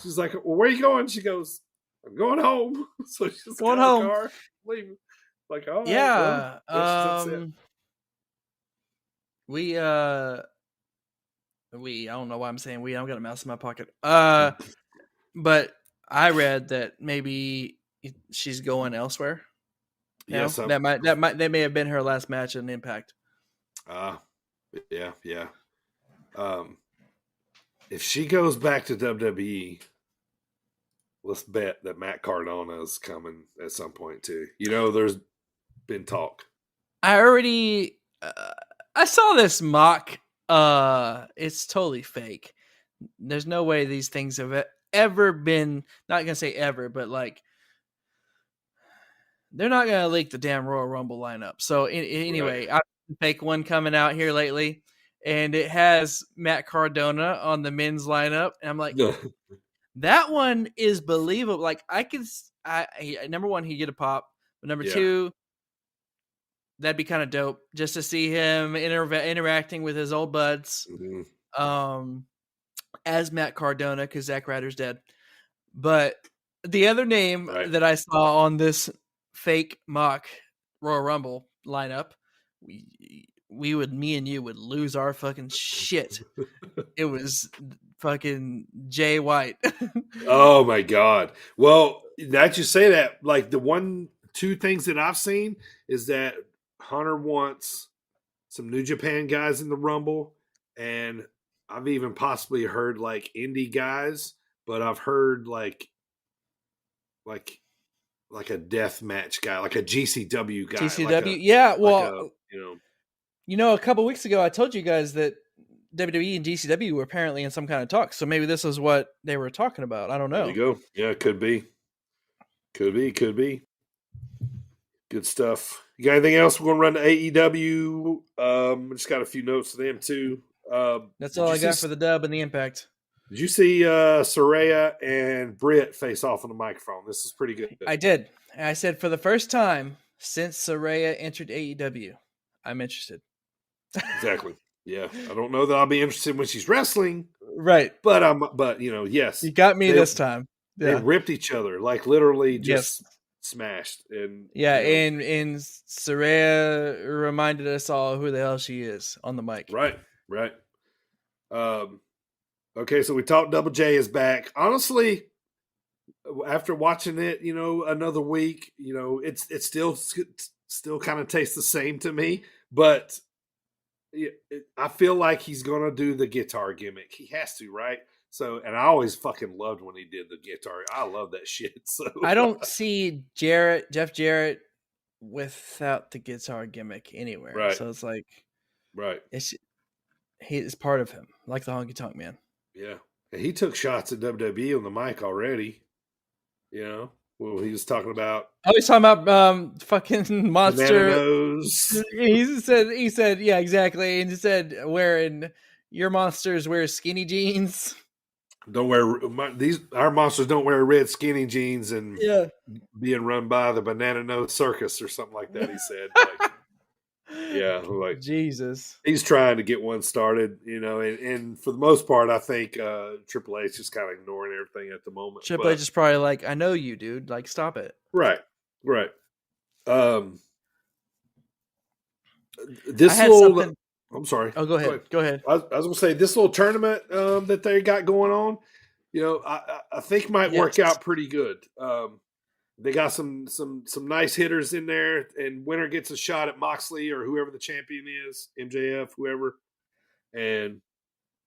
She's like, well, where are you going? She goes, I'm going home. So she's going home. The car, leaving. Like, all right, yeah. Well, I don't know why I'm saying we. I don't got a mouse in my pocket. But I read that maybe she's going elsewhere. Yeah, that may have been her last match in Impact. Yeah. If she goes back to WWE, let's bet that Matt Cardona is coming at some point too. There's been talk. I already I saw this mock. It's totally fake. There's no way these things have ever been, not gonna say ever, but like they're not gonna leak the damn Royal Rumble lineup. So anyway, I've seen a fake one coming out here lately, and it has Matt Cardona on the men's lineup, and I'm like, that one is believable. Like number one, he'd get a pop, but number two, that'd be kind of dope just to see him interacting with his old buds as Matt Cardona, because Zack Ryder's dead. But the other name that I saw on this fake mock Royal Rumble lineup, me and you would lose our fucking shit. It was fucking Jay White. Oh my God. Well, that you say that, like the two things that I've seen is that Hunter wants some New Japan guys in the Rumble, and I've even possibly heard like indie guys, but I've heard like a death match guy, like a GCW guy. GCW, yeah. Well, you know, a couple weeks ago, I told you guys that WWE and GCW were apparently in some kind of talks. So maybe this is what they were talking about. I don't know. There you go. Yeah, it could be. Could be. Good stuff. You got anything else? We're going to run to AEW. Just got a few notes to them too. That's all I got for the dub and the Impact. Did you see Saraya and Britt face off on the microphone? This is pretty good. I did. I said for the first time since Saraya entered AEW, I'm interested. Exactly. Yeah. I don't know that I'll be interested when she's wrestling. Right. But yes. You got me this time. They Yeah. ripped each other, like literally just smashed. And and Saraya reminded us all who the hell she is on the mic. Right. Okay, so we talked Double J is back. Honestly, after watching it, another week, it's still kind of tastes the same to me, but I feel like he's going to do the guitar gimmick. He has to, right? So, and I always fucking loved when he did the guitar. I love that shit. So I don't see Jeff Jarrett without the guitar gimmick anywhere. Right. So it's like, right. It's part of him, like the Honky Tonk Man. Yeah. And he took shots at WWE on the mic already. Well, he was talking about. Oh, he's talking about fucking monster. Nose. He said, yeah, exactly. And he said, wearing your monsters wear skinny jeans. Don't wear our monsters don't wear red skinny jeans and being run by the Banana Nose Circus or something like that. He said, like Jesus, he's trying to get one started, and for the most part, I think Triple H is kind of ignoring everything at the moment. Triple H is probably like, I know you, dude. Like, stop it. Right. I'm sorry. Oh, go ahead. I was going to say this little tournament that they got going on, I think might work out pretty good. They got some nice hitters in there, and winner gets a shot at Moxley or whoever the champion is, MJF, whoever. And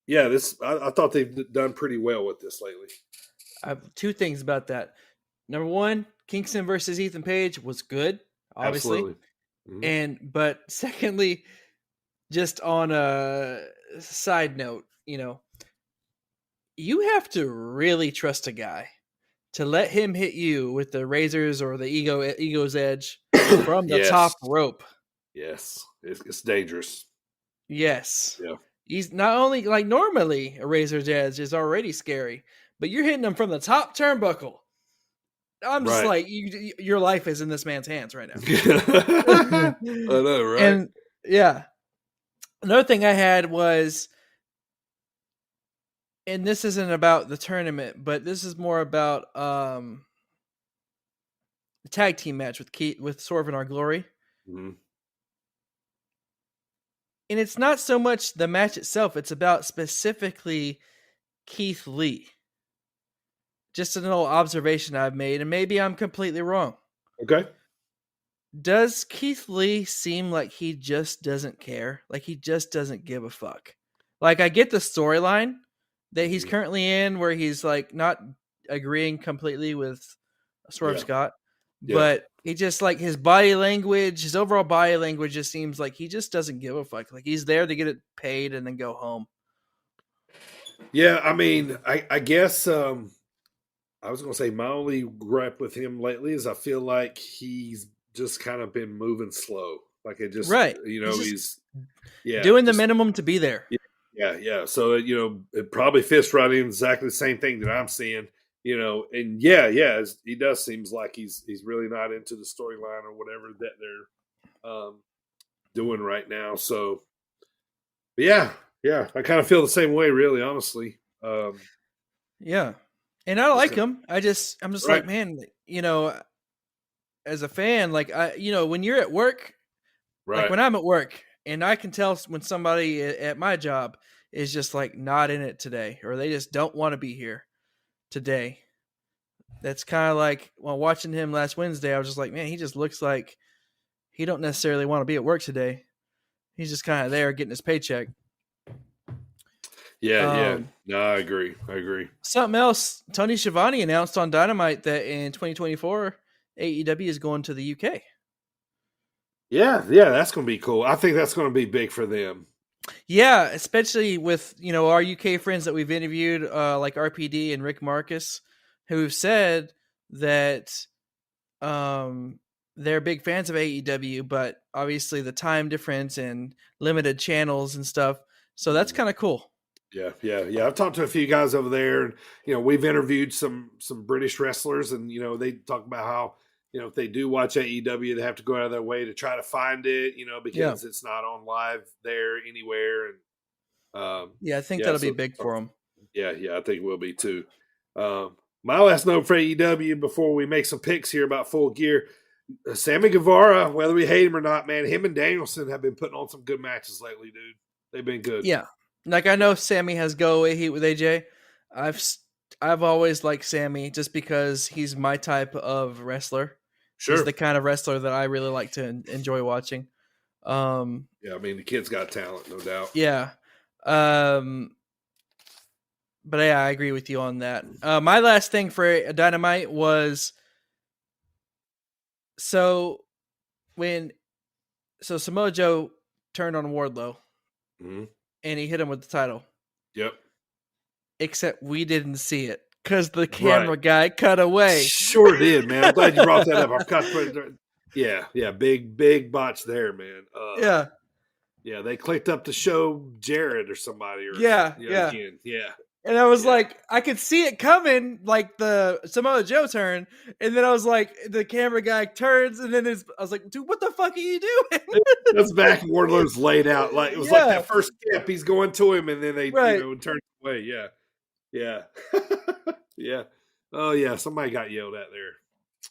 yeah, I thought they've done pretty well with this lately. I have two things about that. Number one, Kingston versus Ethan Page was good, obviously. Absolutely. Mm-hmm. But secondly, just on a side note, you have to really trust a guy to let him hit you with the razors or the ego's edge from the top rope. Yes. It's dangerous. Yes. Yeah. He's not only like normally a razor's edge is already scary, but you're hitting him from the top turnbuckle. I'm just like, your life is in this man's hands right now. I know, right? And yeah. Another thing I had was, and this isn't about the tournament, but this is more about the tag team match with Swerve and Our Glory. Mm-hmm. And it's not so much the match itself, it's about specifically Keith Lee. Just an little observation I've made, and maybe I'm completely wrong. Okay. Does Keith Lee seem like he just doesn't care? Like he just doesn't give a fuck? Like I get the storyline that he's currently in where he's like not agreeing completely with Swerve Scott, but he just like his body language, his overall body language just seems like he just doesn't give a fuck. Like he's there to get it paid and then go home. Yeah. I mean, I guess, I was going to say my only gripe with him lately is I feel like he's just kind of been moving slow. Like it just, he's doing the minimum to be there. Yeah. So, it probably fits right in exactly the same thing that I'm seeing, and he does seems like he's really not into the storyline or whatever that they're doing right now. So, yeah. I kind of feel the same way, really, honestly. Yeah. And I like him. I'm just like, man, as a fan, like when you're at work, like when I'm at work and I can tell when somebody at my job is just like not in it today, or they just don't want to be here today. That's kind of like while watching him last Wednesday, I was just like, man, he just looks like he don't necessarily want to be at work today. He's just kind of there getting his paycheck. Yeah. Um, No, I agree. Something else, Tony Schiavone announced on Dynamite that in 2024, AEW is going to the UK. Yeah, that's going to be cool. I think that's going to be big for them. Yeah, especially with, our UK friends that we've interviewed, like RPD and Rick Marcus, who've said that they're big fans of AEW, but obviously the time difference and limited channels and stuff. So that's kind of cool. Yeah. I've talked to a few guys over there, and we've interviewed some British wrestlers, and they talk about how if they do watch AEW, they have to go out of their way to try to find it, because it's not on live there anywhere. And yeah, I think that'll be big for them. Yeah, I think it will be too. My last note for AEW before we make some picks here about Full Gear. Sammy Guevara, whether we hate him or not, man, him and Danielson have been putting on some good matches lately, dude. They've been good. Yeah. Like, I know Sammy has go away heat with AJ. I've always liked Sammy just because he's my type of wrestler. Sure. He's the kind of wrestler that I really like to enjoy watching. Yeah, I mean, the kid's got talent, no doubt. Yeah. But yeah, I agree with you on that. My last thing for Dynamite was so Samoa Joe turned on Wardlow and he hit him with the title. Yep. Except we didn't see it because the camera guy cut away. Sure did, man. I'm glad you brought that up. Yeah, big botch there, man. Yeah, they clicked up to show Jared or somebody. Again. Yeah. And I was like, I could see it coming, like the Samoa Joe turn, and then I was like, the camera guy turns, and then I was like, dude, what the fuck are you doing? That's back. Wardlow's laid out like it was like that first step. He's going to him, and then they turn away. Yeah. Yeah. Oh yeah, somebody got yelled at there.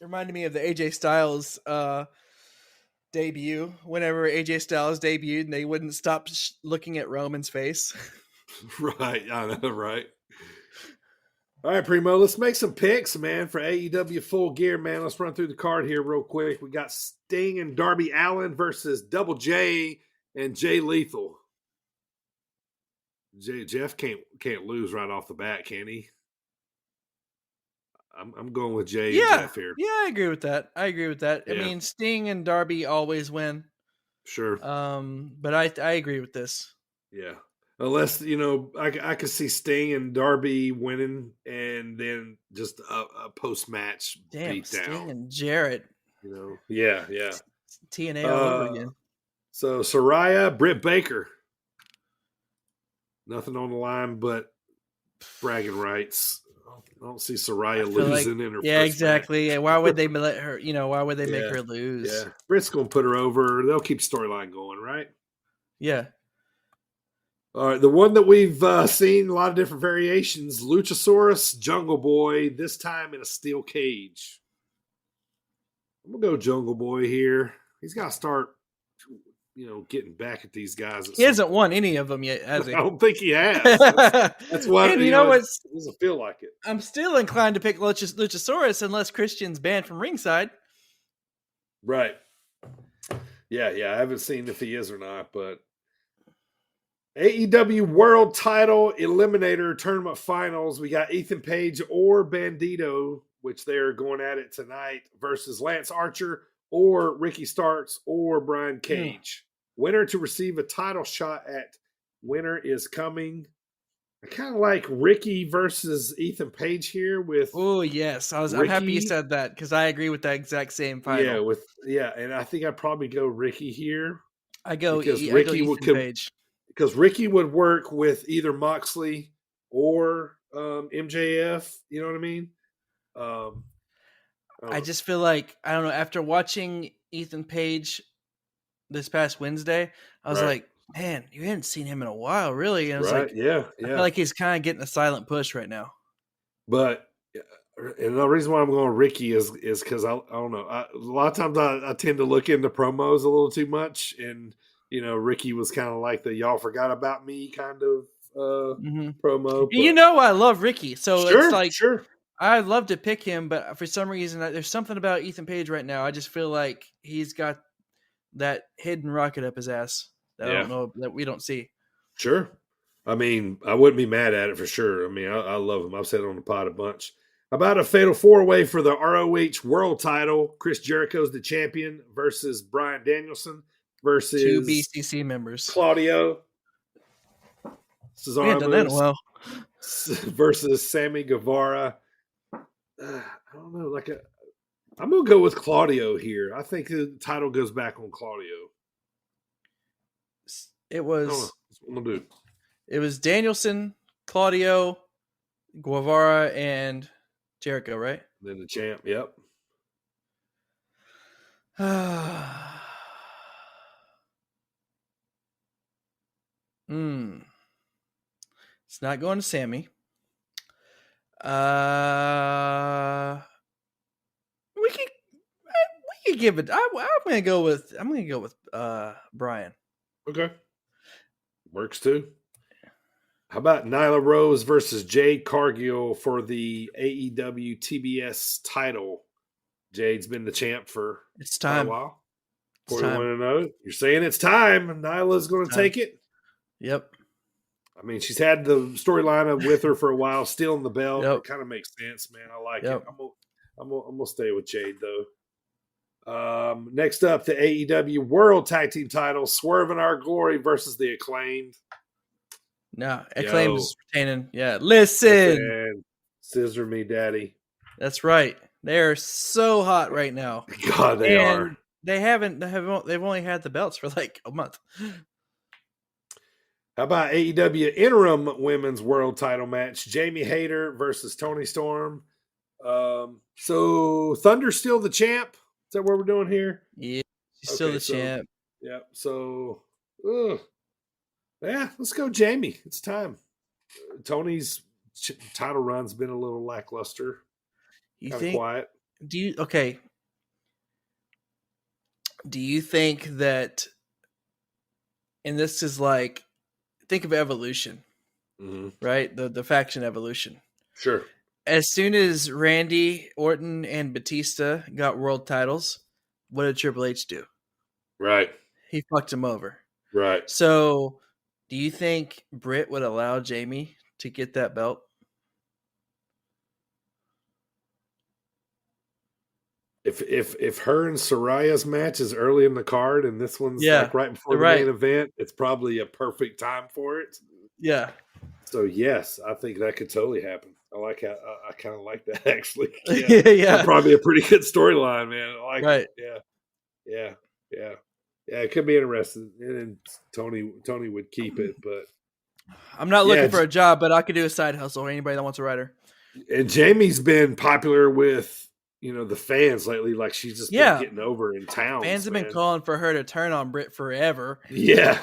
It reminded me of the AJ Styles debut. Whenever AJ Styles debuted, and they wouldn't stop looking at Roman's face. Right, I know, right? All right, Primo, let's make some picks, man, for AEW Full Gear, man. Let's run through the card here real quick. We got Sting and Darby Allin versus Double J and Jay Lethal. Jeff can't lose right off the bat, can he? I'm going with Jay and Jeff here. Yeah, I agree with that. Yeah. I mean, Sting and Darby always win. Sure. But I agree with this. Yeah. Unless, I could see Sting and Darby winning and then just a post-match beat Sting down. Sting and Jarrett. Yeah. TNA all over again. So, Saraya, Britt Baker. Nothing on the line but bragging rights. I don't see Saraya losing in her first exactly. match. Yeah, why would they let her, why would they make her lose? Yeah. Britt's going to put her over. They'll keep storyline going, right? Yeah. All right, the one that we've seen a lot of different variations, Luchasaurus, Jungle Boy, this time in a steel cage. I'm going to go Jungle Boy here. He's got to start, getting back at these guys. He hasn't won any of them yet, has he? I don't think he has. That's why, and you know what? It doesn't feel like it. I'm still inclined to pick Luchasaurus unless Christian's banned from ringside. Right. Yeah, I haven't seen if he is or not, but AEW World Title Eliminator Tournament Finals. We got Ethan Page or Bandito, which they're going at it tonight, versus Lance Archer or Ricky Starks or Brian Cage. Winner to receive a title shot at Winner is Coming. I kind of like Ricky versus Ethan Page here with. Oh yes, I'm happy you said that because I agree with that exact same final. And I think I'd probably go Ricky here. I go Ricky Ethan Page. Because Ricky would work with either Moxley or MJF. You know what I mean? I just feel like, I don't know, after watching Ethan Page this past Wednesday, I was like, man, you hadn't seen him in a while, really. And I was like, I feel like he's kind of getting a silent push right now. But and the reason why I'm going Ricky is because I don't know. A lot of times I tend to look into promos a little too much, and Ricky was kind of like the "y'all forgot about me" kind of promo. But, I love Ricky, so it's like sure. I'd love to pick him, but for some reason, there's something about Ethan Page right now. I just feel like he's got that hidden rocket up his ass that I don't know, that we don't see. Sure. I mean, I wouldn't be mad at it for sure. I mean, I love him. I've said it on the pod a bunch. How about a fatal four-way for the ROH World Title? Chris Jericho's the champion versus Bryan Danielson versus 2 BCC members. Claudio We haven't done that in a Cesaro while. versus Sammy Guevara. I don't know. I'm gonna go with Claudio here. I think the title goes back on Claudio. It was. That's what I'm gonna do. It was Danielson, Claudio, Guevara, and Jericho, right? Then the champ. Yep. It's not going to Sammy. We could give it. I'm gonna go with Brian. Okay. Works too. How about Nyla Rose versus Jade Cargill for the AEW TBS title? Jade's been the champ for It's quite time. a while. It's time. 41-0. You're saying it's time. Nyla's going to take it. Yep. I mean, she's had the storyline with her for a while, stealing the belt. Yep. It kind of makes sense, man. I like Yep. it. I'm gonna stay with Jade though. Next up, the AEW World Tag Team title: Swerve and Our Glory versus the Acclaimed. No, Acclaim Yo. is retaining. Yeah, listen. Scissor me, daddy. That's right. They're so hot right now. God, they And are. They've only had the belts for like a month. How about AEW Interim Women's World Title match? Jamie Hayter versus Toni Storm. So Thunder's still the champ. Is that what we're doing here? Yeah, she's still Okay, the so- champ. Yep. So, yeah, let's go, Jamie. It's time. Tony's title run's been a little lackluster. You Kind of think? quiet. Do you think that? And this is like, think of Evolution, Mm-hmm. right? The faction Evolution. Sure. As soon as Randy Orton and Batista got world titles, what did Triple H do? Right. He fucked him over. Right. So, do you think Britt would allow Jamie to get that belt? If her and Soraya's match is early in the card and this one's Yeah, like right before the right. main event, it's probably a perfect time for it. Yeah. So yes, I think that could totally happen. I kind of like that actually. Yeah. That'd probably be a pretty good storyline, man. I like Right. it. Yeah. It could be interesting. And then Tony would keep it, but I'm not looking Yeah, for a job, but I could do a side hustle. Anybody that wants a writer. and Jamie's been popular with the fans lately. Like she's just been getting over in town. Fans have been calling for her to turn on Britt forever. Yeah.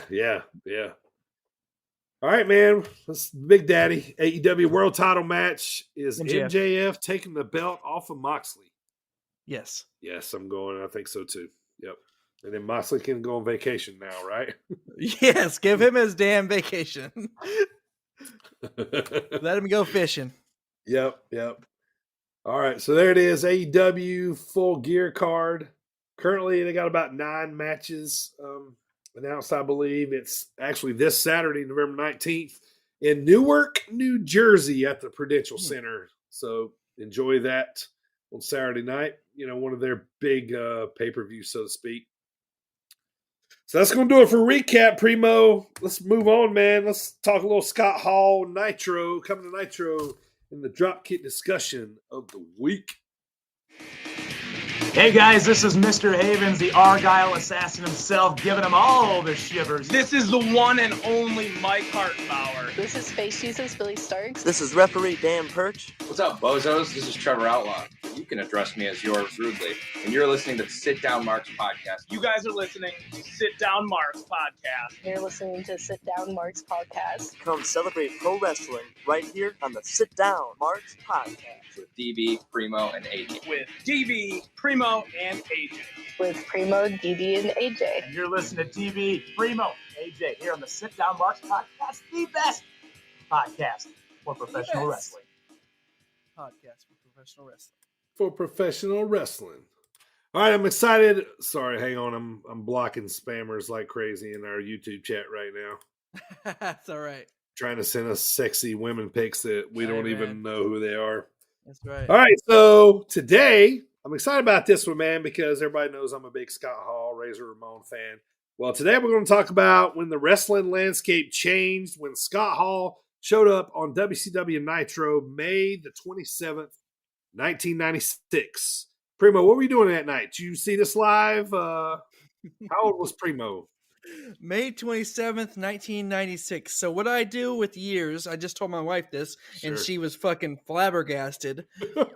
All right, man. That's Big Daddy. AEW World Title match is MJF. MJF taking the belt off of Moxley. Yes. Yes, I'm going. I think so too. Yep. And then Moxley can go on vacation now, right? Yes. Give him his damn vacation. Let him go fishing. Yep. All right, so there it is. AEW Full Gear card. Currently, they got about 9 matches announced, I believe. It's actually this Saturday, November 19th, in Newark, New Jersey at the Prudential Center. So enjoy that on Saturday night. One of their big pay-per-views, so to speak. So that's going to do it for recap, Primo. Let's move on, man. Let's talk a little Scott Hall Nitro, coming to Nitro in the Dropkick Discussion of the week. Hey guys, this is Mr. Havens, the Argyle assassin himself, giving them all the shivers. This is the one and only Mike Hartenbauer. This is Space Jesus Billy Starks. This is referee Dan Perch. What's up, bozos? This is Trevor Outlaw. You can address me as yours rudely. And you're listening to the Sit Down Marks podcast. You guys are listening to Sit Down Marks podcast. You're listening to Sit Down Marks podcast. Come celebrate pro wrestling right here on the Sit Down Marks podcast. With DB, Primo, and AJ. With DB, Primo, and AJ. With Primo, DD, and AJ. And you're listening to TV, Primo, AJ, here on the Sit Down Marks podcast, the best podcast for professional wrestling. Podcast for professional wrestling. For professional wrestling. All right, I'm excited. Sorry, hang on. I'm blocking spammers like crazy in our YouTube chat right now. That's all right. trying to send us sexy women pics that we don't even know who they are. That's right. All right, so today I'm excited about this one, man, because everybody knows I'm a big Scott Hall, Razor Ramon fan. Well, today we're going to talk about when the wrestling landscape changed, when Scott Hall showed up on WCW Nitro May the 27th, 1996. Primo, what were you doing that night? Did you see this live? How old was Primo? May 27th, 1996. So what I do with years, I just told my wife this, and she was fucking flabbergasted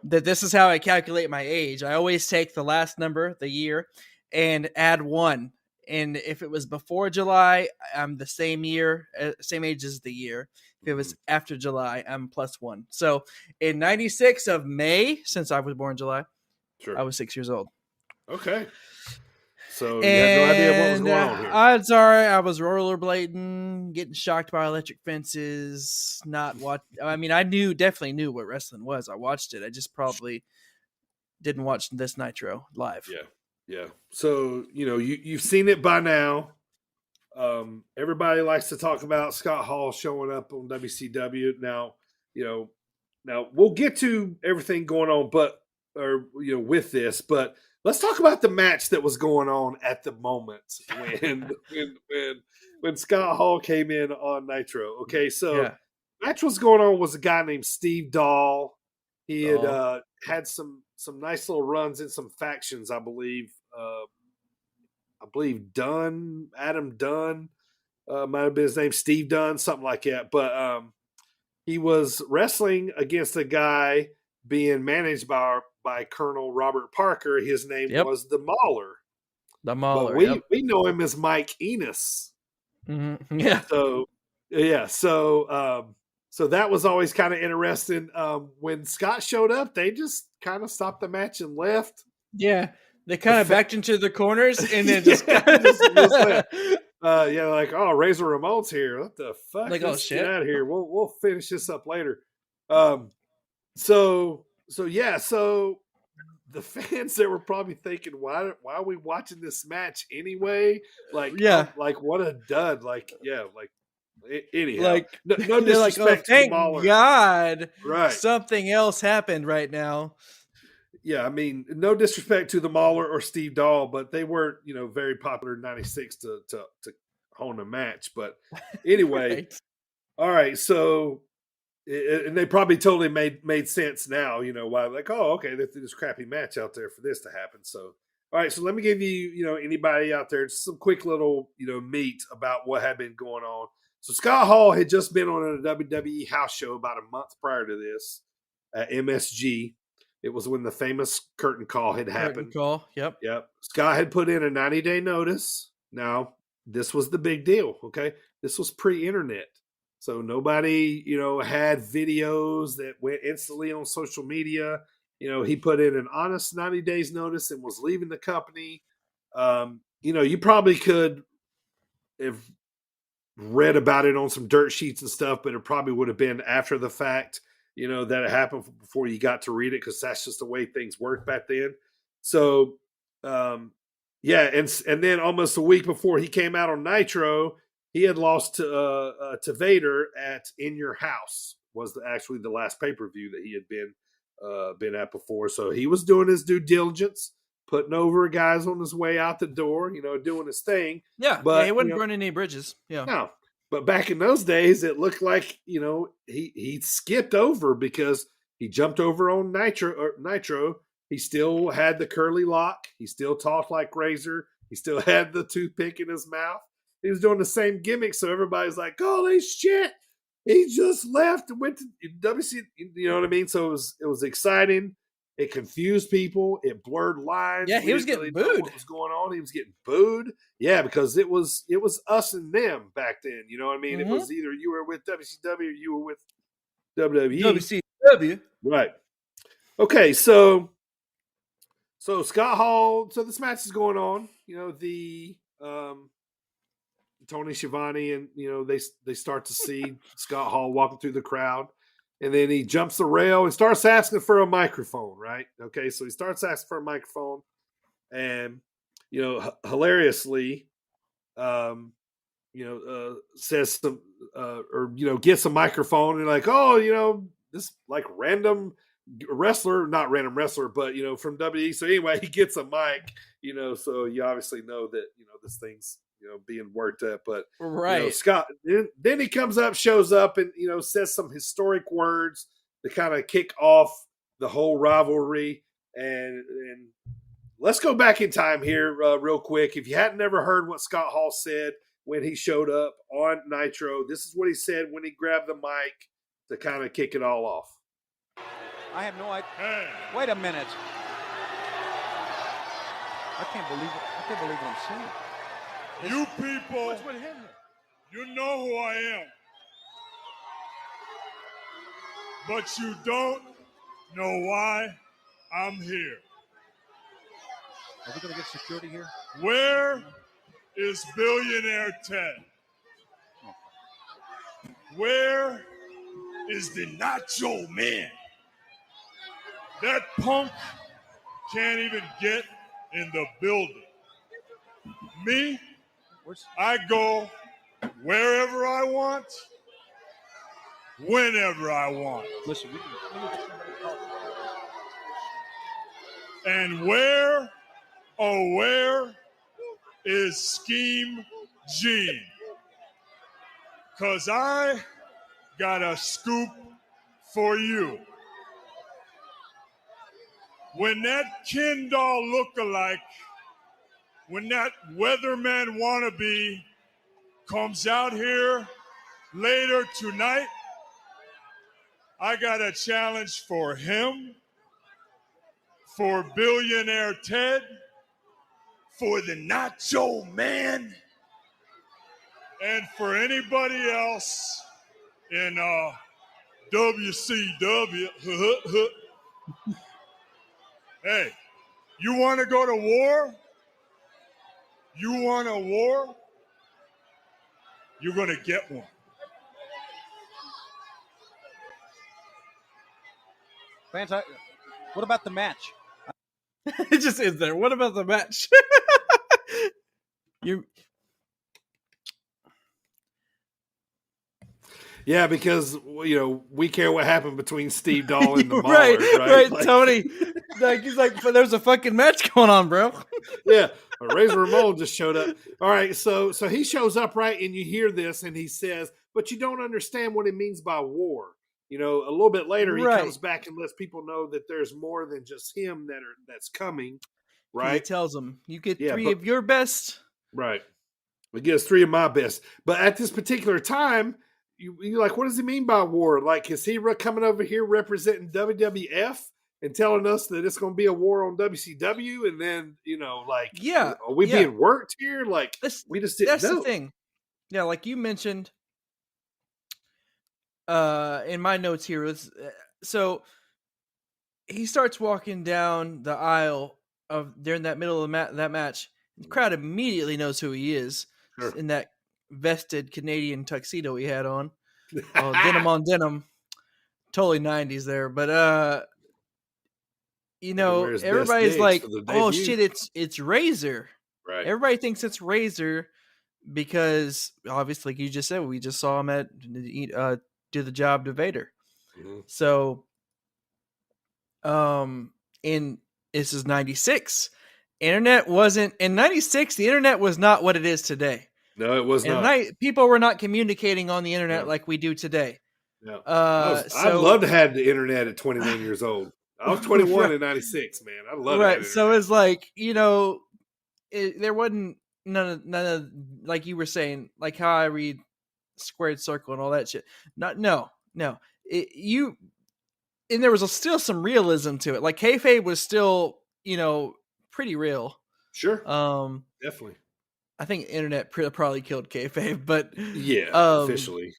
that this is how I calculate my age. I always take the last number, the year, and add 1. And if it was before July, I'm the same year, same age as the year. If it was after July, I'm +1. So in 96 of May, since I was born in July, I was 6 years old. Okay. So you had no idea what was going on here. Odds are I was rollerblading, getting shocked by electric fences, not watch. I mean, I definitely knew what wrestling was. I watched it. I just probably didn't watch this Nitro live. Yeah. So, you've seen it by now. Everybody likes to talk about Scott Hall showing up on WCW. Now, we'll get to everything going on, with this, but let's talk about the match that was going on at the moment when Scott Hall came in on Nitro. Okay, so match was going on was a guy named Steve Dahl. He had had some nice little runs in some factions, I believe. Adam Dunn might have been his name, Steve Dunn, something like that. But he was wrestling against a guy being managed by Colonel Robert Parker. His name was the Mauler. The Mauler. But we know him as Mike Enos. Mm-hmm. Yeah. So that was always kind of interesting. When Scott showed up, they just kind of stopped the match and left. Yeah. They kind of backed into the corners and then just like, oh, Razor Ramon's here. What the fuck? Like, Let's shit. Get out of here. We'll finish this up later. So the fans that were probably thinking, why are we watching this match anyway? Like what a dud. Anyhow. No disrespect to thank Mauler. God Right. something else happened right now. Yeah, I mean, no disrespect to the Mauler or Steve Dahl, but they weren't, very popular in 96 to hone a match. But anyway, Right. All right, so and they probably totally made sense now, why, like, oh, okay, there's this crappy match out there for this to happen. So, all right, so let me give you, anybody out there, just some quick little, meat about what had been going on. So Scott Hall had just been on a WWE house show about a month prior to this at MSG. It was when the famous curtain call had happened. Curtain call, yep. Scott had put in a 90-day notice. Now, this was the big deal, okay? This was pre-internet. So nobody, had videos that went instantly on social media. He put in an honest 90 days notice and was leaving the company. You probably could have read about it on some dirt sheets and stuff, but it probably would have been after the fact, that it happened before you got to read it, because that's just the way things worked back then. So, and then almost a week before he came out on Nitro, he had lost to Vader at In Your House, was actually the last pay-per-view that he had been at before. So he was doing his due diligence, putting over guys on his way out the door, doing his thing. Yeah, but he wasn't burning any bridges. Yeah. No. But back in those days, it looked like, he skipped over because he jumped over on Nitro. He still had the curly lock. He still talked like Razor. He still had the toothpick in his mouth. He was doing the same gimmick. So everybody's like, holy shit, he just left and went to WC. You know what I mean? So it was exciting. It confused people. It blurred lines. Yeah, he was getting booed. What was going on? He was getting booed. Yeah, because it was us and them back then. You know what I mean? Mm-hmm. It was either you were with WCW or you were with WWE. WCW. Right. Okay, so Scott Hall. So this match is going on. The Tony Schiavone and they start to see Scott Hall walking through the crowd. And then he jumps the rail and starts asking for a microphone, right? Okay, so he starts asking for a microphone. And, hilariously, says some or gets a microphone and like, oh, this like random wrestler, not random wrestler, but from WWE. So anyway, he gets a mic, so you obviously know that this thing's being worked up. But right, Scott. Then he comes up, shows up, and says some historic words to kind of kick off the whole rivalry. And let's go back in time here real quick. If you hadn't ever heard what Scott Hall said when he showed up on Nitro, this is what he said when he grabbed the mic to kind of kick it all off. I have no idea. Hey. Wait a minute. I can't believe it. I can't believe what I'm seeing. You people, you know who I am. But you don't know why I'm here. Are we going to get security here? Where is Billionaire Ted? Where is the Nacho Man? That punk can't even get in the building. Me, I go wherever I want, whenever I want. Listen, and where is Scheme Gene? 'Cause I got a scoop for you. When that Ken doll lookalike, when that weatherman wannabe comes out here later tonight, I got a challenge for him, for Billionaire Ted, for the Nacho Man, and for anybody else in WCW. Hey, you want to go to war? You want a war? You're going to get one. Fantastic. What about the match? It just is there. What about the match? Yeah, because we care what happened between Steve Dahl and the Mauler, right. Like, Tony, he's like, but there's a fucking match going on, bro. Yeah, Razor Ramon just showed up. All right, so he shows up, right, and you hear this, and he says, "But you don't understand what it means by war." A little bit later, he comes back and lets people know that there's more than just him that's coming. Right? He tells them, "You get three of your best." Right. He gets 3 of my best. But at this particular time, you're like, what does he mean by war? Like, is he coming over here representing WWF and telling us that it's going to be a war on WCW? And then, are we being worked here? Like, we just didn't know. That's the thing. Yeah, like you mentioned in my notes here, was so he starts walking down the aisle during that middle of that match. The crowd immediately knows who he is in that vested Canadian tuxedo he had on. Denim on denim. Totally 90s there. But everybody's like, oh shit, it's Razor. Right. Everybody thinks it's Razor because obviously, like you just said, we just saw him do the job to Vader. Mm-hmm. So this is 96. Internet wasn't in 96. The internet was not what it is today. No, it was not. People were not communicating on the internet like we do today. No. I'd love to have the internet at 21 years old. I was 21 in 96, man. I love it. So it's like, there wasn't none of, like you were saying, like how I read squared circle and all that shit. No. And there was still some realism to it. Like kayfabe was still, pretty real. Sure. Definitely. I think the internet probably killed kayfabe, but officially.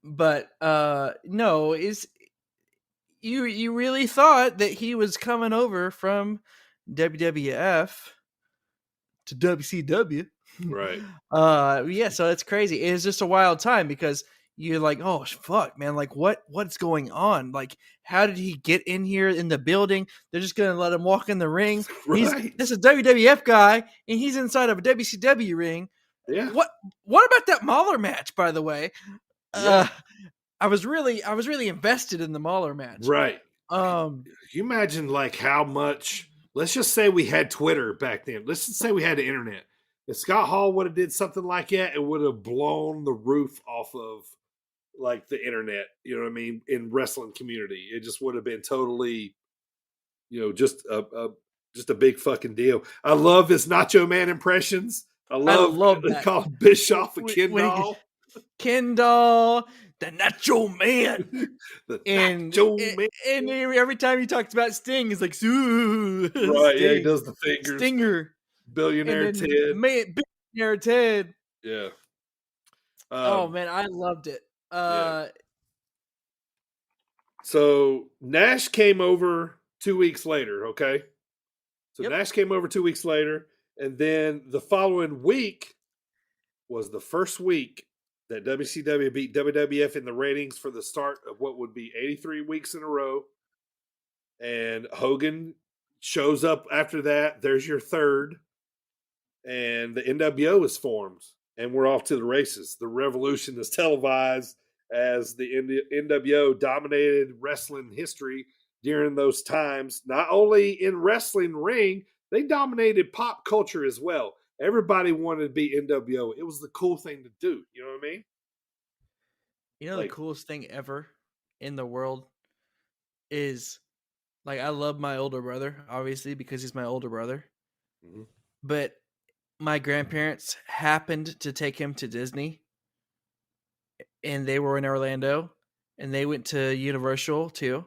But no, you really thought that he was coming over from WWF to WCW, right? So it's crazy. It's just a wild time because you're like, oh fuck, man, like what's going on? Like, how did he get in here in the building? They're just gonna let him walk in the ring. Right. This is a WWF guy, and he's inside of a WCW ring. Yeah. What about that Mauler match, by the way? I was really invested in the Mahler match. Right. Um, you imagine like how much, let's just say we had Twitter back then. Let's just say we had the internet. If Scott Hall would have did something like that, it would have blown the roof off of like the internet, you know what I mean, in wrestling community. It just would have been totally, just a big fucking deal. I love his Nacho Man impressions. I love that. Call Bischoff a Kendall. Kendall, the Nacho Man. The and Nacho Man. And every time he talks about Sting, he's like, "Ooh, right, Sting, yeah, he does the fingers. Stinger. Billionaire Ted. Billionaire Ted. Yeah. Oh, man, I loved it. So Nash came over 2 weeks later, okay? So Nash came over 2 weeks later, and then the following week was the first week that WCW beat WWF in the ratings for the start of what would be 83 weeks in a row. And Hogan shows up after that. There's your third. And the NWO is formed, and we're off to the races. The Revolution is televised as the NWO dominated wrestling history during those times. Not only in wrestling ring, they dominated pop culture as well. Everybody wanted to be NWO. It was the cool thing to do. You know what I mean? You know, the coolest thing ever in the world is, like, I love my older brother, obviously, because he's my older brother. Mm-hmm. But my grandparents happened to take him to Disney, and they were in Orlando, and they went to Universal too.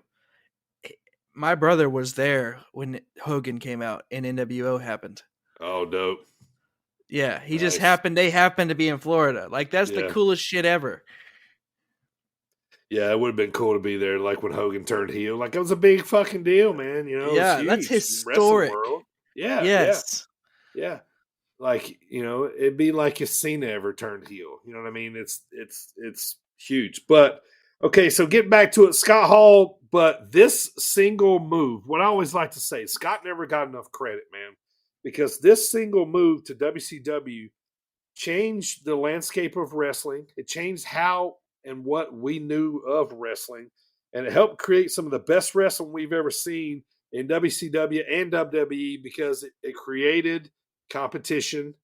My brother was there when Hogan came out and NWO happened. Oh, dope. Yeah, he just happened. They happened to be in Florida. Like, that's the coolest shit ever. Yeah, it would have been cool to be there, like when Hogan turned heel. Like, it was a big fucking deal, man. You know, yeah, that's historic. Yeah, yes, yeah. Like, it'd be like if Cena ever turned heel. You know what I mean? It's huge. But okay, so get back to it, Scott Hall. But this single move, what I always like to say, Scott never got enough credit, man, because this single move to WCW changed the landscape of wrestling. It changed how and what we knew of wrestling, and it helped create some of the best wrestling we've ever seen in WCW and WWE because it created competition,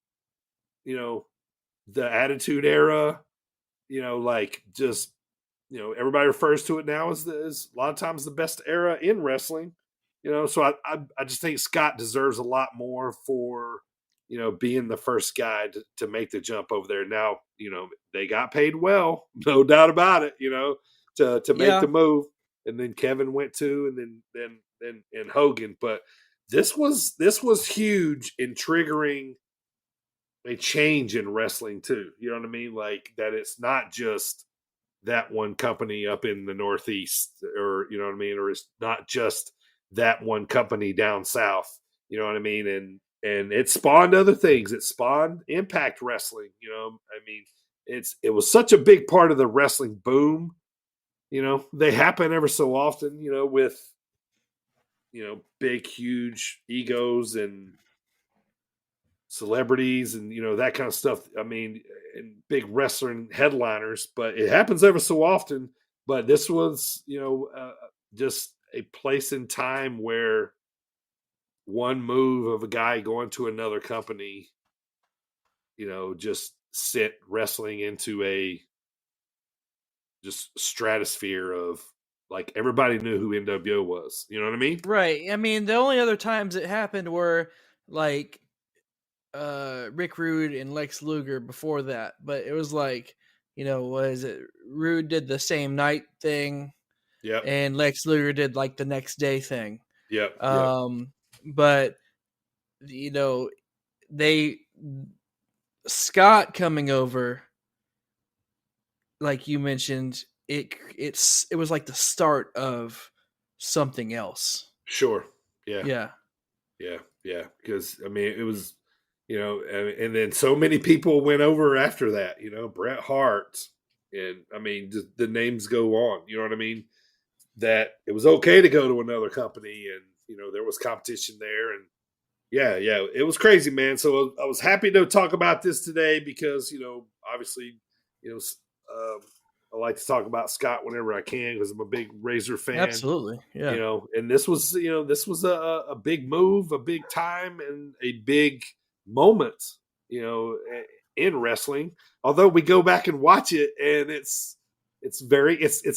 the Attitude Era, everybody refers to it now as a lot of times the best era in wrestling, so I just think Scott deserves a lot more for, being the first guy to make the jump over there. Now, they got paid well, no doubt about it, to make the move. And then Kevin went too, and then Hogan, but this was huge in triggering a change in wrestling too. You know what I mean? Like that it's not just that one company up in the Northeast, or you know what I mean, or it's not just that one company down south. You know what I mean? And it spawned other things. It spawned Impact Wrestling. I mean, it was such a big part of the wrestling boom. They happen ever so often. With big, huge egos and celebrities and, that kind of stuff. I mean, and big wrestling headliners, but it happens ever so often. But this was, just a place in time where one move of a guy going to another company, just sent wrestling into a just stratosphere of, like, everybody knew who NWO was. You know what I mean? Right. I mean, the only other times it happened were like Rick Rude and Lex Luger before that. But it was like, what is it? Rude did the same night thing. Yeah. And Lex Luger did like the next day thing. Yep. But Scott coming over, like you mentioned, it was like the start of something else. Sure. Yeah. Yeah. Because I mean, it was, and then so many people went over after that. Bret Hart, and I mean, the names go on. You know what I mean? That it was okay to go to another company, and there was competition there, and yeah, it was crazy, man. So I was happy to talk about this today because obviously, I like to talk about Scott whenever I can because I'm a big Razor fan. Absolutely, yeah. You know, and this was a big move, a big time, and a big moment. You know, in wrestling. Although we go back and watch it, and it's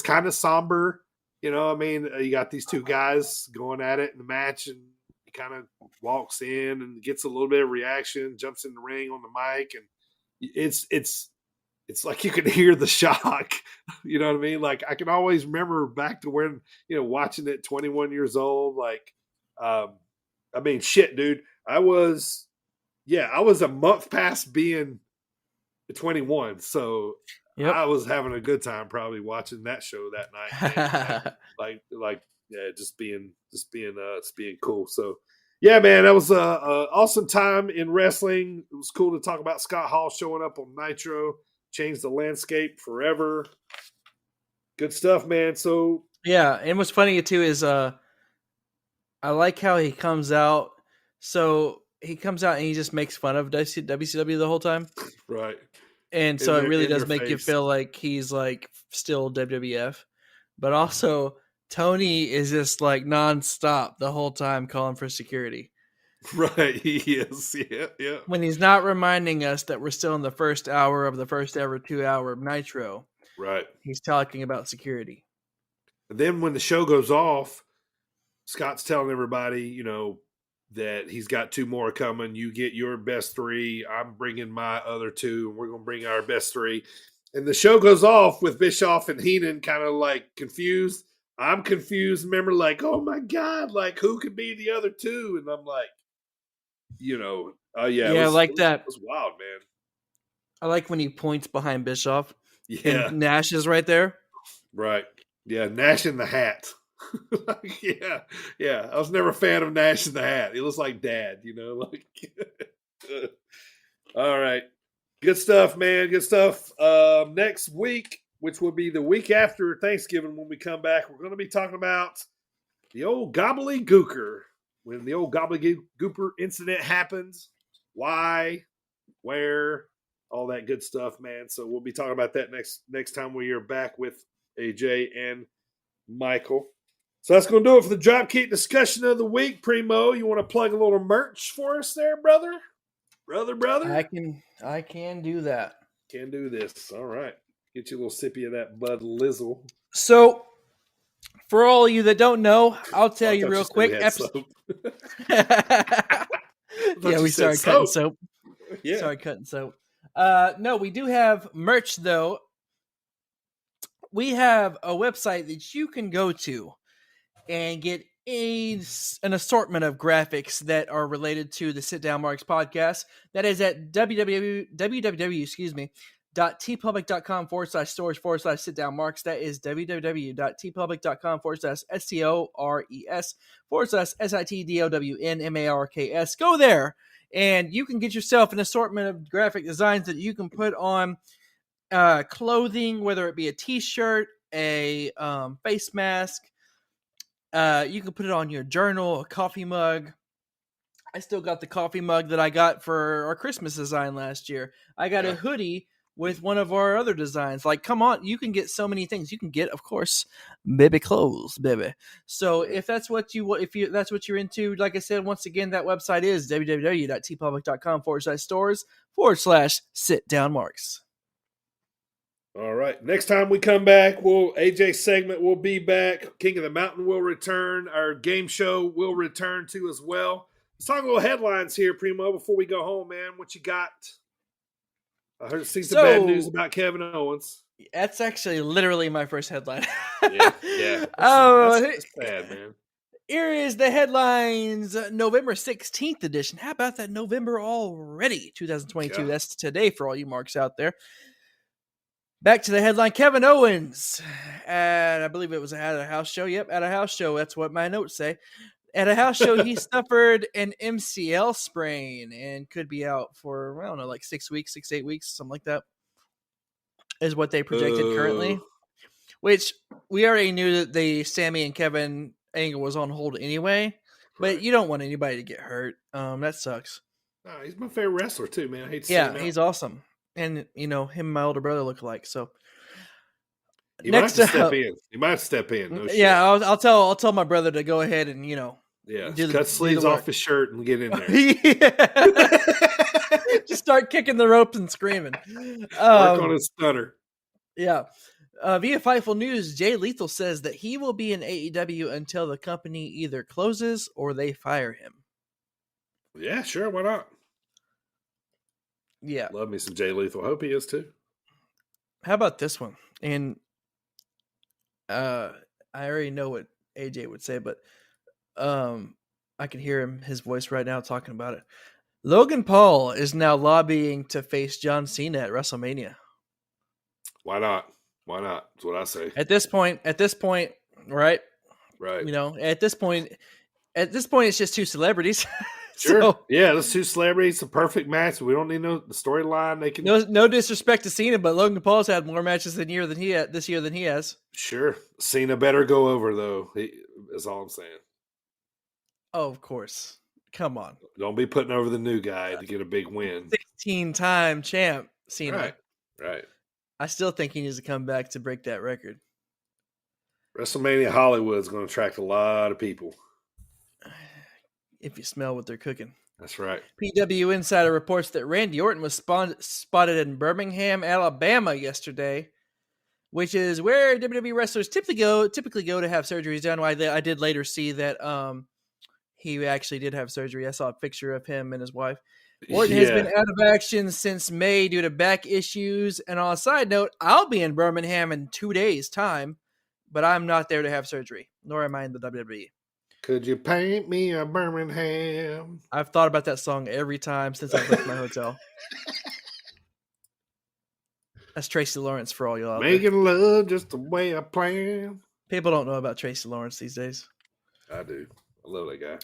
kind of somber. You know, I mean, you got these two guys going at it in the match, and he kind of walks in and gets a little bit of reaction, jumps in the ring on the mic, and it's like you can hear the shock. You know what I mean? Like I can always remember back to when, you know, watching it 21 years old. Like, I mean, shit, dude. I was a month past being 21. So I was having a good time probably watching that show that night. Just being cool. So yeah, man, that was a awesome time in wrestling. It was cool to talk about Scott Hall showing up on Nitro, changed the landscape forever. Good stuff, man. So yeah, and what's funny too is I like how he comes out. So he comes out and he just makes fun of WCW the whole time, right? And so it really does make you feel like he's like still WWF, but also Tony is just like nonstop the whole time calling for security. Right, he is. Yeah. When he's not reminding us that we're still in the first hour of the first ever 2 hour of Nitro. Right. He's talking about security. And then when the show goes off, Scott's telling everybody, you know, that he's got 2 more coming. You get your best 3. I'm bringing my other 2, and we're going to bring our best 3. And the show goes off with Bischoff and Heenan kind of like confused. I'm confused. Remember, like, oh my God, like who could be the other 2? And I'm like, you know, I like that. It was wild, man. I like when he points behind Bischoff. Yeah. And Nash is right there. Right. Yeah, Nash in the hat. Yeah. I was never a fan of Nash in the hat. He looks like Dad, you know. Like, all right, good stuff, man. Good stuff. Next week, which will be the week after Thanksgiving, when we come back, we're going to be talking about the old gobbledygooker. When the old gobbledygooker incident happens, why, where, all that good stuff, man. So we'll be talking about that next time we are back with AJ and Michael. So that's going to do it for the Dropkick discussion of the week. Primo, you want to plug a little merch for us there, brother? Brother? I can do that. Can do this. All right. Get you a little sippy of that Bud Lizzle. So, for all of you that don't know, I'll tell you real quick. Yeah, we started cutting soap. Yeah. Started cutting soap. No, we do have merch, though. We have a website that you can go to and get an assortment of graphics that are related to the Sit Down Marks podcast. That is at www.tpublic.com/stores/sit-down-marks. That is www.tpublic.com/stores/SITDOWNMARKS. Go there and you can get yourself an assortment of graphic designs that you can put on clothing, whether it be a t-shirt, a face mask. You can put it on your journal, a coffee mug. I still got the coffee mug that I got for our Christmas design last year. I got a hoodie with one of our other designs. Like, come on, you can get so many things. You can get, of course, baby clothes, baby. So if that's what that's what you're into, like I said, once again, that website is www.tpublic.com/stores/sit-down-marks. All right. Next time we come back, AJ segment will be back. King of the Mountain will return. Our game show will return too as well. Let's talk a little headlines here, Primo, before we go home, man. What you got? I heard some bad news about Kevin Owens. That's actually literally my first headline. Yeah. That's bad, man. Here is the headlines, November 16th edition. How about that? November already, 2022. Yeah. That's today for all you marks out there. Back to the headline, Kevin Owens, I believe it was at a house show. Yep, at a house show. That's what my notes say. At a house show, he suffered an MCL sprain and could be out for, I don't know, like 6 weeks, 6 to 8 weeks, something like that, is what they projected currently. Which we already knew that the Sammy and Kevin angle was on hold anyway, but you don't want anybody to get hurt. That sucks. No, he's my favorite wrestler too, man. I hate to see him out. He's awesome. And, you know, him and my older brother look alike. So, He might Next have to step up, in. He might have to step in. No shit. yeah, I'll tell my brother to go ahead and Cut sleeves off his shirt and get in there. Just start kicking the ropes and screaming. Work on his stutter. Yeah. Via Fightful News, Jay Lethal says that he will be in AEW until the company either closes or they fire him. Yeah, sure. Why not? Yeah. Love me some Jay Lethal. Hope he is too. How about this one? And I already know what AJ would say, but I can hear his voice right now talking about it. Logan Paul is now lobbying to face John Cena at WrestleMania. Why not? Why not? That's what I say. At this point, right? Right. At this point, it's just two celebrities. Sure. So, yeah, those two celebrities, a perfect match. We don't need the storyline. They can. No disrespect to Cena, but Logan Paul's had more matches this year than he has. Sure. Cena better go over though. That's all I'm saying. Oh, of course. Come on. Don't be putting over the new guy to get a big win. 16-time champ, Cena. Right. I still think he needs to come back to break that record. WrestleMania Hollywood is going to attract a lot of people. If you smell what they're cooking. That's right. PW Insider reports that Randy Orton was spotted in Birmingham, Alabama yesterday, which is where WWE wrestlers typically go to have surgeries done. I did later see that he actually did have surgery. I saw a picture of him and his wife. Orton has been out of action since May due to back issues. And on a side note, I'll be in Birmingham in 2 days' time, but I'm not there to have surgery, nor am I in the WWE. Could you paint me a Birmingham? I've thought about that song every time since I left my hotel. That's Tracy Lawrence for all y'all out Making love just the way I plan. People don't know about Tracy Lawrence these days. I do. I love that guy.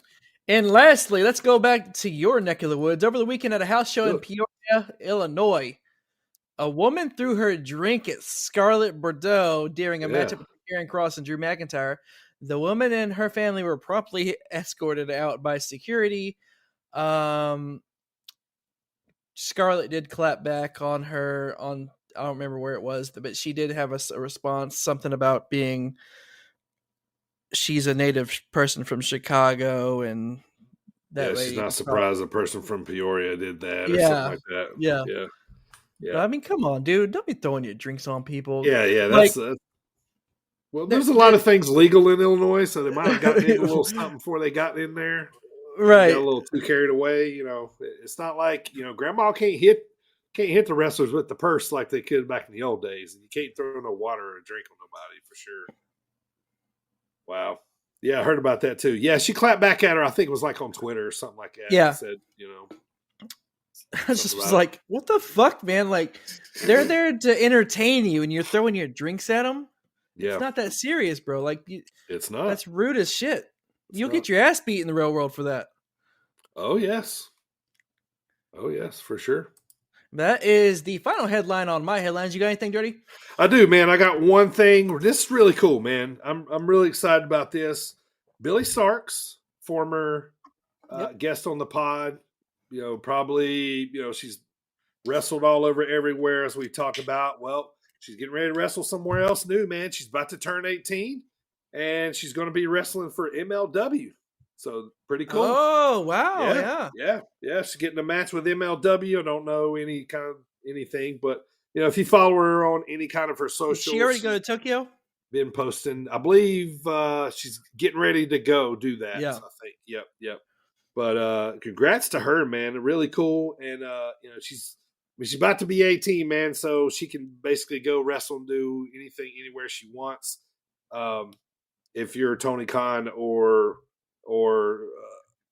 And lastly, let's go back to your neck of the woods. Over the weekend at a house show in Peoria, Illinois, a woman threw her drink at Scarlett Bordeaux during a matchup with Karen Cross and Drew McIntyre. The woman and her family were promptly escorted out by security. Scarlett did clap back on her I don't remember where it was, but she did have a response, something about being she's a native person from Chicago, and that she's not surprised a person from Peoria did that or something like that. Yeah. I mean, come on, dude. Don't be throwing your drinks on people. Yeah. That's well, there's a lot of things legal in Illinois, so they might have gotten in a little something before they got in there. Right. Got a little too carried away. It's not like, grandma can't hit the wrestlers with the purse like they could back in the old days. And you can't throw no water or a drink on nobody for sure. Wow. Yeah, I heard about that too. Yeah, she clapped back at her. I think it was like on Twitter or something like that. Yeah. Said, I just was like, what the fuck, man? Like, they're there to entertain you and you're throwing your drinks at them? Yeah. It's not that serious, bro. Like, it's not. That's rude as shit. You'll get your ass beat in the real world for that. Oh, yes. Oh, yes, for sure. That is the final headline on my headlines. You got anything, Dirty? I do, man. I got one thing. This is really cool, man. I'm really excited about this. Billy Starks, former guest on the pod, probably, she's wrestled all over everywhere as we talked about. Well, she's getting ready to wrestle somewhere else new, man. She's about to turn 18, and she's going to be wrestling for MLW. So pretty cool. Oh, wow. Yeah. She's getting a match with MLW. I don't know anything, but if you follow her on any kind of her socials. Did she already go to Tokyo? Been posting. I believe she's getting ready to go do that. Yeah. I think. Yep. But congrats to her, man. Really cool. And she's about to be 18, man, so she can basically go wrestle and do anything anywhere she wants. If you're Tony Khan or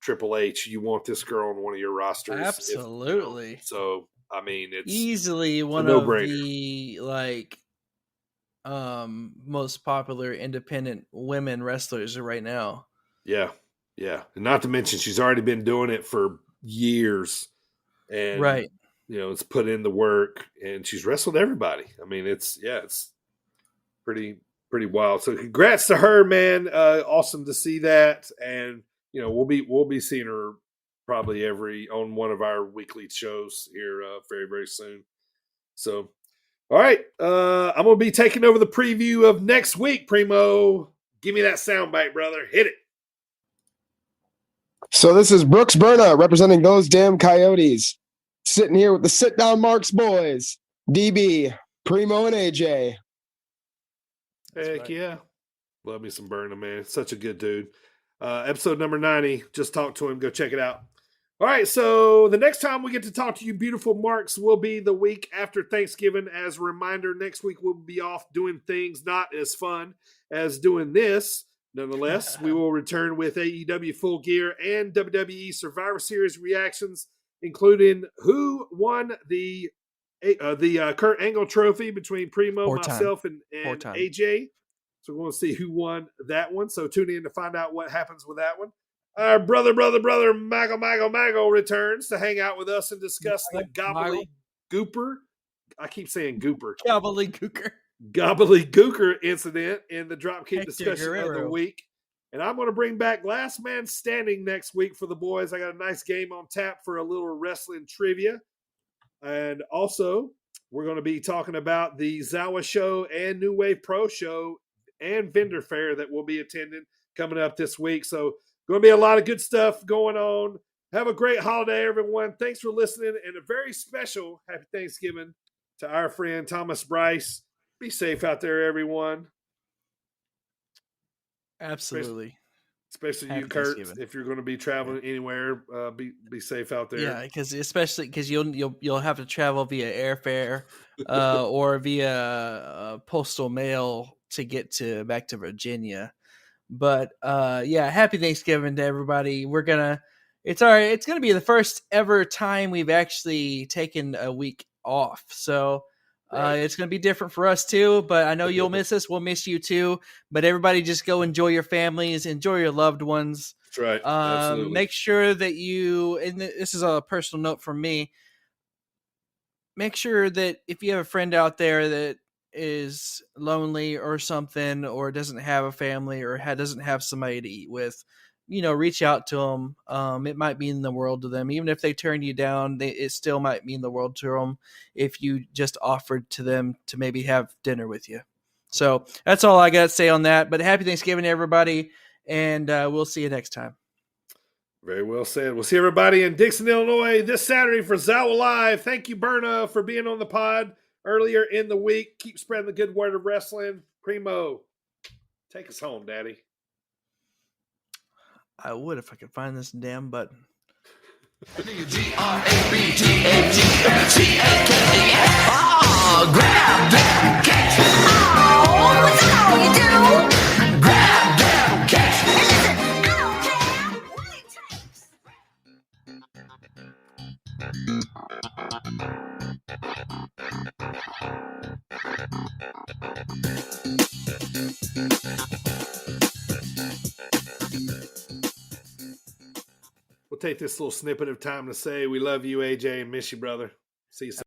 Triple H, you want this girl on one of your rosters. Absolutely. So, I mean, it's easily one of the most popular independent women wrestlers right now. Yeah. And not to mention, she's already been doing it for years. And, right. It's put in the work, and she's wrestled everybody. I mean, it's pretty wild. So congrats to her, man. Awesome to see that. And, we'll be seeing her probably on one of our weekly shows here very, very soon. So All right. I'm going to be taking over the preview of next week, Primo. Give me that soundbite, brother. Hit it. So this is Brooks Berna representing those damn Coyotes. Sitting here with the Sit Down Marks boys, DB, Primo, and AJ. Heck yeah. Love me some Berna, man. Such a good dude. Episode number 90. Just talked to him. Go check it out. All right, so the next time we get to talk to you beautiful marks will be the week after Thanksgiving. As a reminder, next week we'll be off doing things not as fun as doing this. Nonetheless, we will return with AEW Full Gear and WWE Survivor Series reactions, including who won the Kurt Angle Trophy between Primo, myself, and AJ. So we're going to see who won that one. So tune in to find out what happens with that one. Our brother, Mago returns to hang out with us and discuss the gobbledygooper. I keep saying gooper. Gobbledygooker incident in the Dropkick Discussion of the week. And I'm going to bring back Last Man Standing next week for the boys. I got a nice game on tap for a little wrestling trivia. And also, we're going to be talking about the Zawa show and New Wave Pro show and vendor fair that we'll be attending coming up this week. So, going to be a lot of good stuff going on. Have a great holiday, everyone. Thanks for listening, and a very special Happy Thanksgiving to our friend Thomas Bryce. Be safe out there, everyone. Absolutely. Especially you, Kurt. If you're going to be traveling anywhere, be safe out there. Yeah, because you'll have to travel via airfare or via postal mail to get back to Virginia. But happy Thanksgiving to everybody. It's gonna be the first ever time we've actually taken a week off. So it's gonna be different for us too. But I know you'll miss us. We'll miss you too. But everybody just go enjoy your families, enjoy your loved ones. That's right. Absolutely. Make sure that and this is a personal note from me. Make sure that if you have a friend out there that is lonely or something, or doesn't have a family, or doesn't have somebody to eat with, reach out to them. It might mean the world to them. Even if they turn you down, it still might mean the world to them if you just offered to them to maybe have dinner with you. So that's all I got to say on that. But happy Thanksgiving, everybody, and we'll see you next time. Very well said. We'll see everybody in Dixon, Illinois this Saturday for Zawa Live. Thank you, Berna, for being on the pod earlier in the week. Keep spreading the good word of wrestling. Primo, take us home, Daddy. I would if I could find this damn button. Oh, grab them, catch. Oh, what's that all you do? Grab them, catch. And listen, I don't care what it takes. We'll take this little snippet of time to say we love you, AJ, and miss you, brother. See you soon.